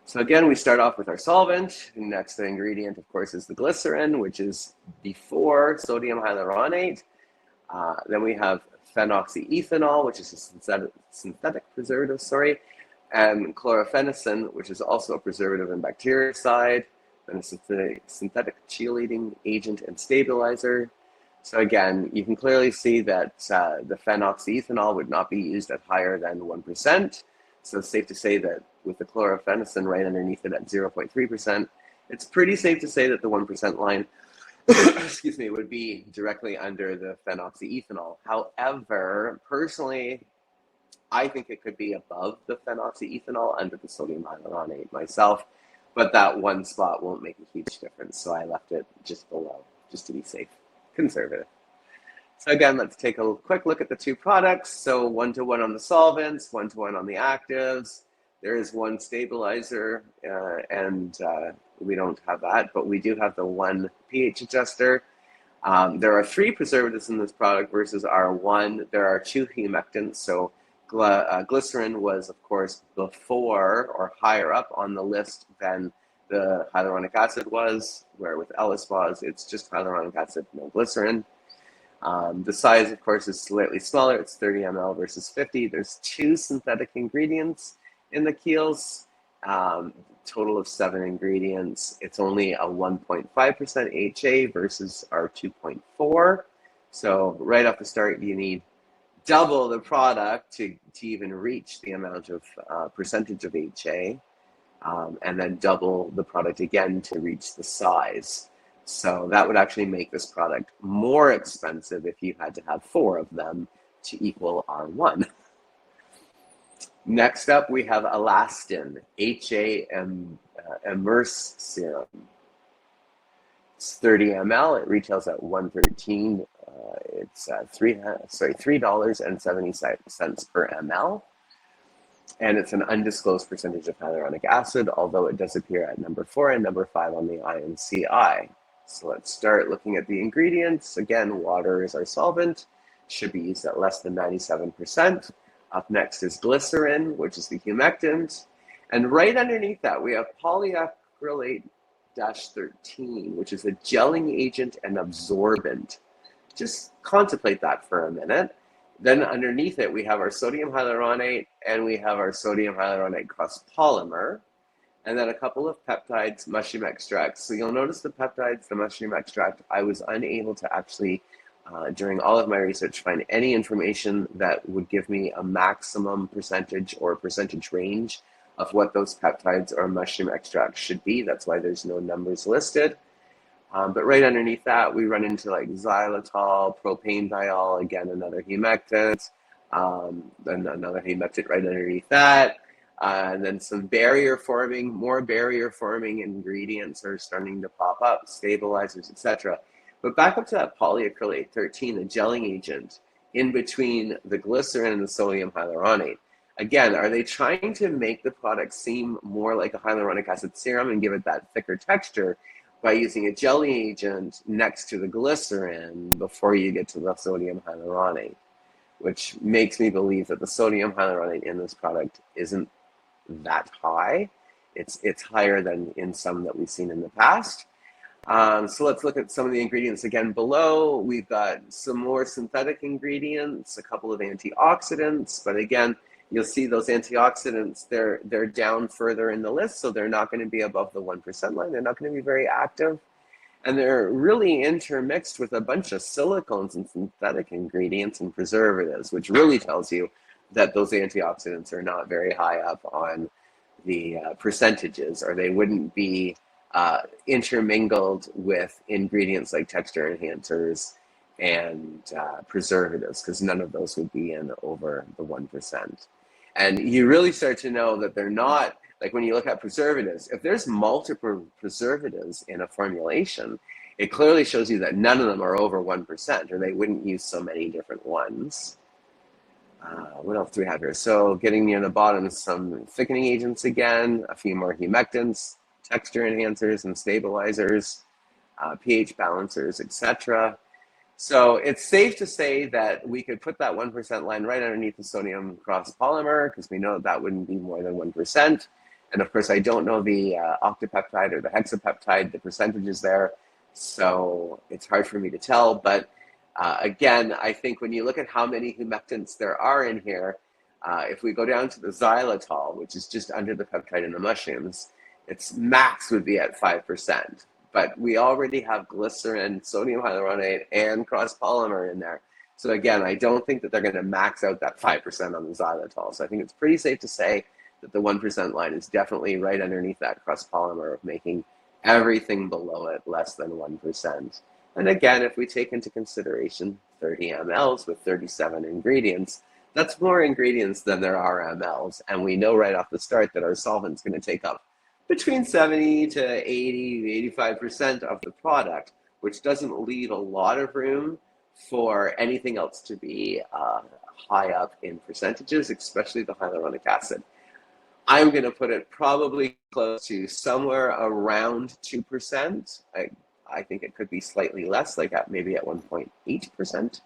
So again, we start off with our solvent. The next ingredient, of course, is the glycerin, which is before sodium hyaluronate. Then we have phenoxyethanol, which is a synthetic preservative, and chlorophenicin, which is also a preservative and bactericide, and a synthetic chelating agent and stabilizer. So again, you can clearly see that the phenoxyethanol would not be used at higher than 1%. So it's safe to say that with the chlorophenicin right underneath it at 0.3%, it's pretty safe to say that the 1% line excuse me, would be directly under the phenoxyethanol. However, personally, I think it could be above the phenoxyethanol under the sodium hyaluronate myself, but that one spot won't make a huge difference. So I left it just below, just to be safe, conservative. So again, let's take a quick look at the 2 products. So 1-to-1 on the solvents, 1-to-1 on the actives. There is 1 stabilizer, and we don't have that, but we do have the 1 pH adjuster. There are 3 preservatives in this product versus our 1. There are 2 humectants. So glycerin was, of course, before or higher up on the list than the hyaluronic acid was, where with elaspa, it's just hyaluronic acid, no glycerin. The size, of course, is slightly smaller. It's 30 ml versus 50. There's 2 synthetic ingredients in the keels, total of 7 ingredients. It's only a 1.5% HA versus our 2.4. So right off the start, you need double the product to even reach the amount of percentage of HA, and then double the product again to reach the size. So that would actually make this product more expensive if you had to have 4 of them to equal R1. Next up, we have elastin, HA immerse serum. It's 30 ml. It retails at $113. It's $3.70 per ml. And it's an undisclosed percentage of hyaluronic acid, although it does appear at number 4 and number 5 on the INCI. So let's start looking at the ingredients. Again, water is our solvent. Should be used at less than 97%. Up next is glycerin, which is the humectant. And right underneath that, we have polyacrylate-13, which is a gelling agent and absorbent. Just contemplate that for a minute. Then underneath it, we have our sodium hyaluronate and we have our sodium hyaluronate cross-polymer. And then a couple of peptides, mushroom extracts. So you'll notice the peptides, the mushroom extract, I was unable to actually, during all of my research, find any information that would give me a maximum percentage or percentage range of what those peptides or mushroom extracts should be. That's why there's no numbers listed. But right underneath that, we run into like xylitol, propanediol, again, another humectant, then another humectant right underneath that. And then some more barrier forming ingredients are starting to pop up, stabilizers, etc. But back up to that polyacrylate 13, the gelling agent in between the glycerin and the sodium hyaluronate. Again, are they trying to make the product seem more like a hyaluronic acid serum and give it that thicker texture by using a gelling agent next to the glycerin before you get to the sodium hyaluronate, which makes me believe that the sodium hyaluronate in this product isn't that high. It's higher than in some that we've seen in the past. So let's look at some of the ingredients again below. We've got some more synthetic ingredients, a couple of antioxidants, but again, you'll see those antioxidants, they're down further in the list, so they're not going to be above the 1% line. They're not going to be very active. And they're really intermixed with a bunch of silicones and synthetic ingredients and preservatives, which really tells you that those antioxidants are not very high up on the percentages, or they wouldn't be intermingled with ingredients like texture enhancers and preservatives, because none of those would be in over the 1%. And you really start to know that they're not, like when you look at preservatives, if there's multiple preservatives in a formulation, it clearly shows you that none of them are over 1%, or they wouldn't use so many different ones. What else do we have here? So getting near the bottom, some thickening agents again, a few more humectants, texture enhancers and stabilizers, pH balancers, etc. So it's safe to say that we could put that 1% line right underneath the sodium cross-polymer, because we know that wouldn't be more than 1%. And of course, I don't know the octapeptide or the hexapeptide, the percentages there, so it's hard for me to tell. But again, I think when you look at how many humectants there are in here, if we go down to the xylitol, which is just under the peptide in the mushrooms, its max would be at 5%. But we already have glycerin, sodium hyaluronate, and cross-polymer in there. So again, I don't think that they're going to max out that 5% on the xylitol. So I think it's pretty safe to say that the 1% line is definitely right underneath that cross-polymer of making everything below it less than 1%. And again, if we take into consideration 30 mLs with 37 ingredients, that's more ingredients than there are mLs. And we know right off the start that our solvent's going to take up between 70 to 80, 85% of the product, which doesn't leave a lot of room for anything else to be high up in percentages, especially the hyaluronic acid. I'm going to put it probably close to somewhere around 2%. I think it could be slightly less, like maybe at 1.8%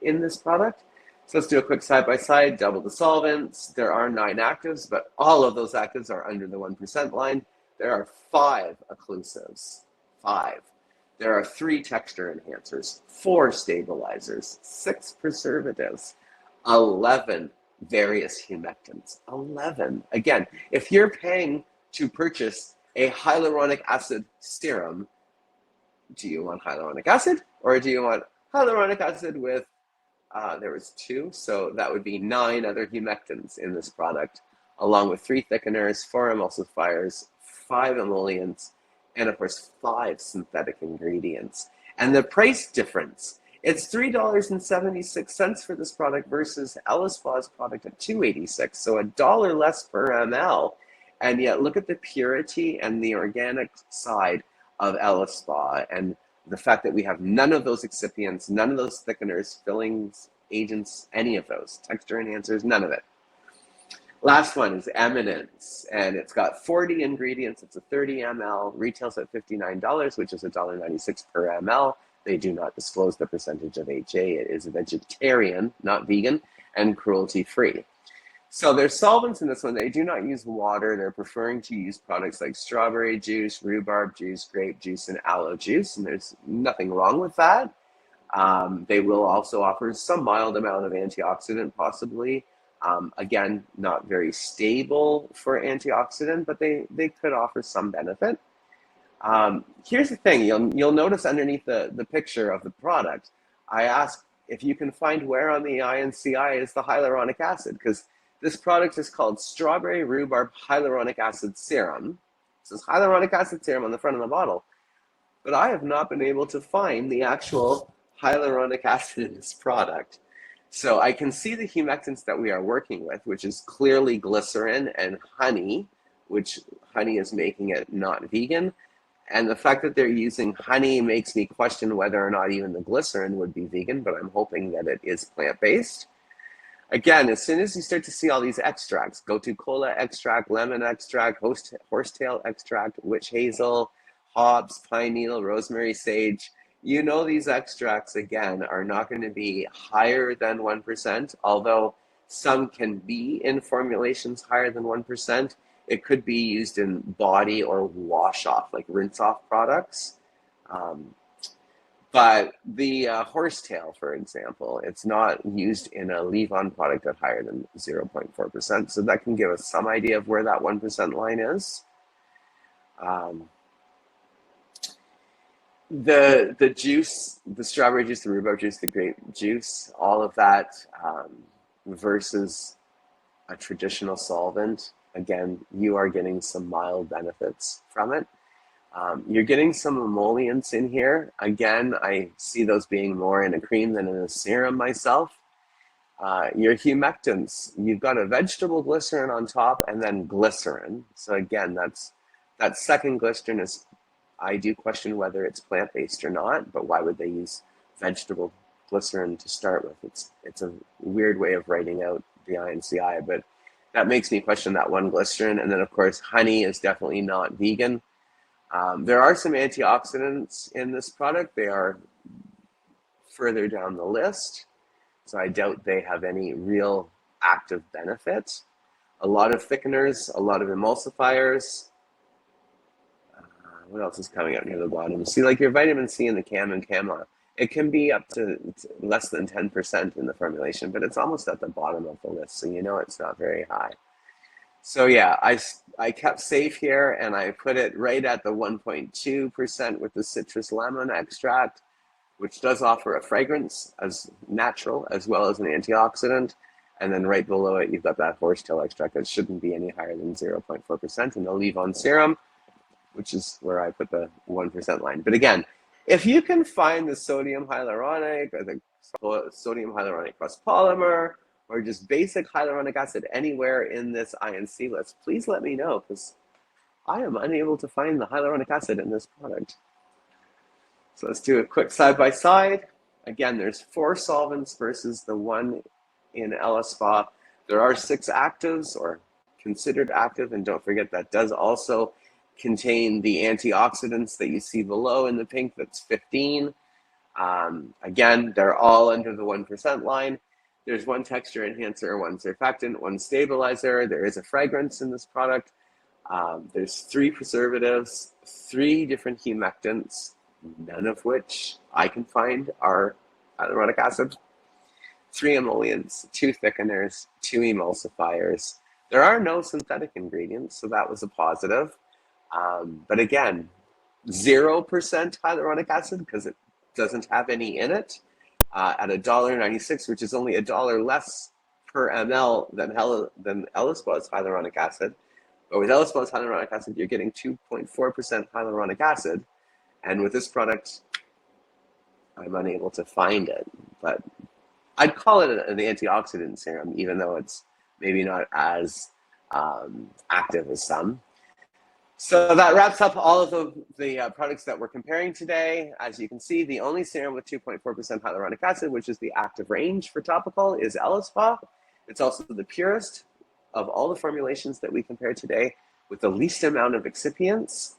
in this product. So let's do a quick side-by-side, double the solvents. There are 9 actives, but all of those actives are under the 1% line. There are 5 occlusives, 5. There are 3 texture enhancers, 4 stabilizers, 6 preservatives, 11 various humectants. 11. Again, if you're paying to purchase a hyaluronic acid serum, do you want hyaluronic acid or do you want hyaluronic acid with, there was 2, so that would be 9 other humectants in this product, along with 3 thickeners, 4 emulsifiers, 5 emollients, and of course 5 synthetic ingredients. And the price difference, it's $3.76 for this product versus elaspa's product at $2.86, so $1 less per ml. And yet look at the purity and the organic side of elaspa, and the fact that we have none of those excipients, none of those thickeners, fillings, agents, any of those, texture enhancers, none of it. Last one is Eminence, and it's got 40 ingredients. It's a 30 ml, retails at $59, which is $1.96 per ml. They do not disclose the percentage of HA. It is vegetarian, not vegan, and cruelty-free. So there's solvents in this one. They do not use water. They're preferring to use products like strawberry juice, rhubarb juice, grape juice, and aloe juice, and there's nothing wrong with that. They will also offer some mild amount of antioxidant, possibly. Again, not very stable for antioxidant, but they could offer some benefit. Here's the thing, you'll notice underneath the picture of the product, I asked if you can find where on the INCI is the hyaluronic acid, because this product is called Strawberry Rhubarb Hyaluronic Acid Serum. It says hyaluronic acid serum on the front of the bottle, but I have not been able to find the actual hyaluronic acid in this product. So I can see the humectants that we are working with, which is clearly glycerin and honey, which honey is making it not vegan. And the fact that they're using honey makes me question whether or not even the glycerin would be vegan, but I'm hoping that it is plant-based. Again, as soon as you start to see all these extracts, gotu kola extract, lemon extract, horsetail extract, witch hazel, hops, pine needle, rosemary, sage, you know these extracts, again, are not going to be higher than 1%, although some can be in formulations higher than 1%. It could be used in body or wash-off, like rinse-off products. But the horsetail, for example, it's not used in a leave-on product at higher than 0.4%, so that can give us some idea of where that 1% line is. The juice, the strawberry juice, the rhubarb juice, the grape juice, all of that versus a traditional solvent, again, you are getting some mild benefits from it. You're getting some emollients in here. Again, I see those being more in a cream than in a serum myself. Your humectants, you've got a vegetable glycerin on top and then glycerin. So again, that second glycerin is, I do question whether it's plant-based or not, but why would they use vegetable glycerin to start with? It's a weird way of writing out the INCI, but that makes me question that one glycerin. And then of course, honey is definitely not vegan. There are some antioxidants in this product. They are further down the list, so I doubt they have any real active benefit. A lot of thickeners, a lot of emulsifiers. What else is coming up near the bottom? See, like your vitamin C and the CAM and CAMA, it can be up to less than 10% in the formulation, but it's almost at the bottom of the list, so you know it's not very high. So yeah, I kept safe here and I put it right at the 1.2% with the citrus lemon extract, which does offer a fragrance as natural as well as an antioxidant. And then right below it, you've got that horsetail extract that shouldn't be any higher than 0.4%, and the leave-on serum, which is where I put the 1% line. But again, if you can find the sodium hyaluronic or the sodium hyaluronic plus polymer, or just basic hyaluronic acid anywhere in this INC list, please let me know, because I am unable to find the hyaluronic acid in this product. So let's do a quick side-by-side. Again, there's 4 solvents versus the 1 in elaspa. There are 6 actives, or considered active, and don't forget that does also contain the antioxidants that you see below in the pink, that's 15. Again, they're all under the 1% line. There's 1 texture enhancer, 1 surfactant, 1 stabilizer. There is a fragrance in this product. There's 3 preservatives, 3 different humectants, none of which I can find are hyaluronic acid, 3 emollients, 2 thickeners, 2 emulsifiers. There are no synthetic ingredients, so that was a positive. But again, 0% hyaluronic acid because it doesn't have any in it at $1.96, which is only $1 less per ml than elaspa's hyaluronic acid. But with elaspa's hyaluronic acid, you're getting 2.4% hyaluronic acid. And with this product, I'm unable to find it. But I'd call it an antioxidant serum, even though it's maybe not as active as some. So that wraps up all of the products that we're comparing today. As you can see, the only serum with 2.4% hyaluronic acid, which is the active range for topical, is elaspa. It's also the purest of all the formulations that we compare today, with the least amount of excipients.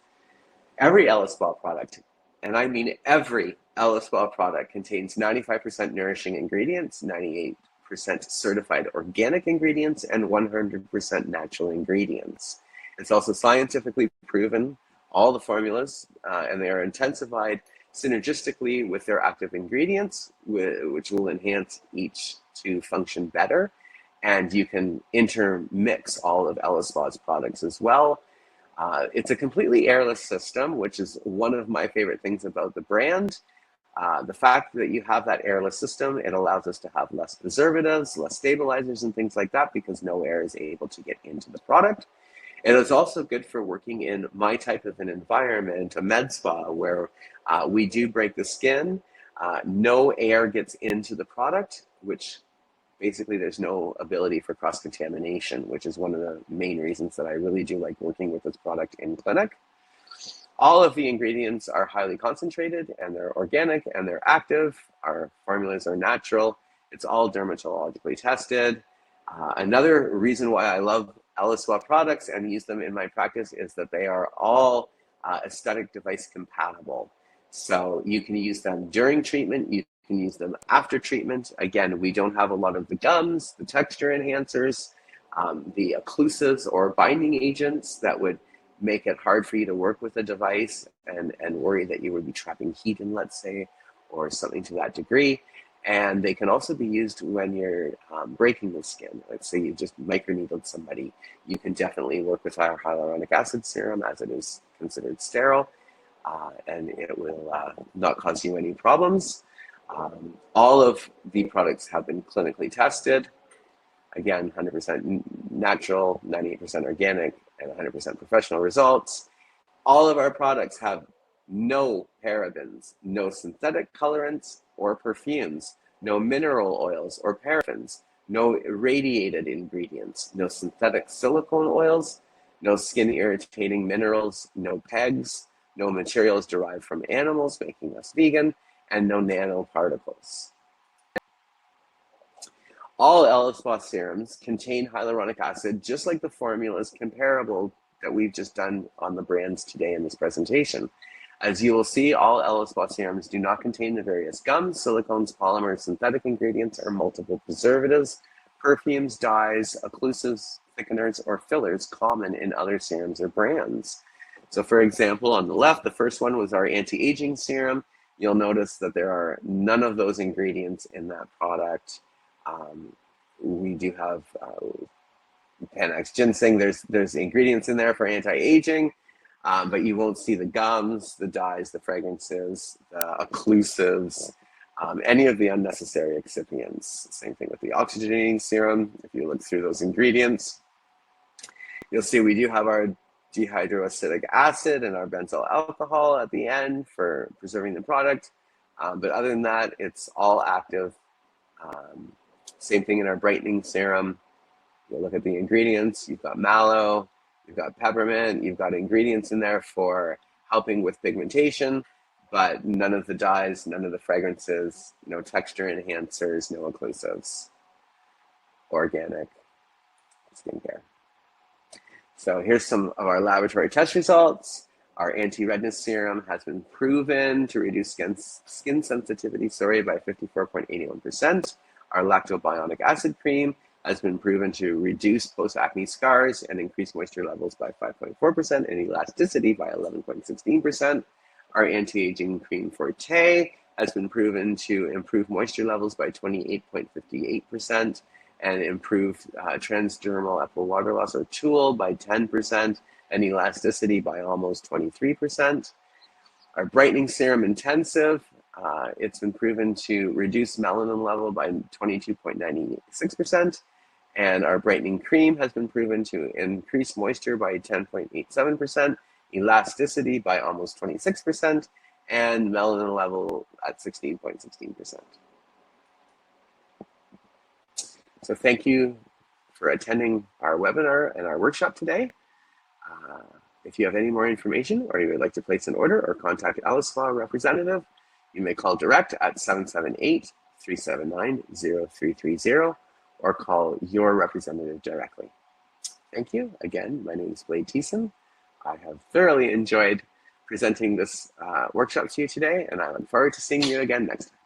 Every elaspa product, and I mean every elaspa product, contains 95% nourishing ingredients, 98% certified organic ingredients, and 100% natural ingredients. It's also scientifically proven, all the formulas, and they are intensified synergistically with their active ingredients, which will enhance each to function better. And you can intermix all of elaspa's products as well. It's a completely airless system, which is one of my favorite things about the brand. The fact that you have that airless system, it allows us to have less preservatives, less stabilizers, and things like that, because no air is able to get into the product. It is also good for working in my type of an environment, a med spa, where we do break the skin. No air gets into the product, which basically there's no ability for cross-contamination, which is one of the main reasons that I really do like working with this product in clinic. All of the ingredients are highly concentrated, and they're organic, and they're active. Our formulas are natural. It's all dermatologically tested. Another reason why I love elaspa products and use them in my practice is that they are all aesthetic device compatible. So you can use them during treatment, you can use them after treatment. Again, we don't have a lot of the gums, the texture enhancers, the occlusives or binding agents that would make it hard for you to work with a device and worry that you would be trapping heat in, let's say, or something to that degree. And they can also be used when you're breaking the skin. Let's say you just microneedled somebody. You can definitely work with our hyaluronic acid serum, as it is considered sterile, and it will not cause you any problems. All of the products have been clinically tested. Again, 100% natural, 98% organic, and 100% professional results. All of our products have no parabens, no synthetic colorants or perfumes, no mineral oils or paraffins, no irradiated ingredients, no synthetic silicone oils, no skin irritating minerals, no PEGs, no materials derived from animals, making us vegan, and no nanoparticles. All elaspa serums contain hyaluronic acid, just like the formulas comparable that we've just done on the brands today in this presentation. As you will see, all elaspa serums do not contain the various gums, silicones, polymers, synthetic ingredients, or multiple preservatives, perfumes, dyes, occlusives, thickeners, or fillers common in other serums or brands. So for example, on the left, the first one was our anti-aging serum. You'll notice that there are none of those ingredients in that product. We do have Panax ginseng. There's ingredients in there for anti-aging, but you won't see the gums, the dyes, the fragrances, the occlusives, any of the unnecessary excipients. Same thing with the oxygenating serum. If you look through those ingredients, you'll see we do have our dehydroacetic acid and our benzyl alcohol at the end for preserving the product. But other than that, it's all active. Same thing in our brightening serum. You'll look at the ingredients. You've got mallow, you've got peppermint, you've got ingredients in there for helping with pigmentation, but none of the dyes, none of the fragrances, no texture enhancers, no occlusives. Organic skincare. So here's some of our laboratory test results. Our anti-redness serum has been proven to reduce skin sensitivity by 54.81%. Our lactobionic acid cream has been proven to reduce post-acne scars and increase moisture levels by 5.4% and elasticity by 11.16%. Our anti-aging cream Forte has been proven to improve moisture levels by 28.58% and improve transdermal apple water loss or TUL by 10% and elasticity by almost 23%. Our brightening serum intensive, it's been proven to reduce melanin level by 22.96%. And our brightening cream has been proven to increase moisture by 10.87%, elasticity by almost 26%, and melanin level at 16.16%. So thank you for attending our webinar and our workshop today. If you have any more information or you would like to place an order or contact elaspa representative, you may call direct at 778-379-0330 or call your representative directly. Thank you. Again, my name is Blade Tiessen. I have thoroughly enjoyed presenting this workshop to you today, and I look forward to seeing you again next time.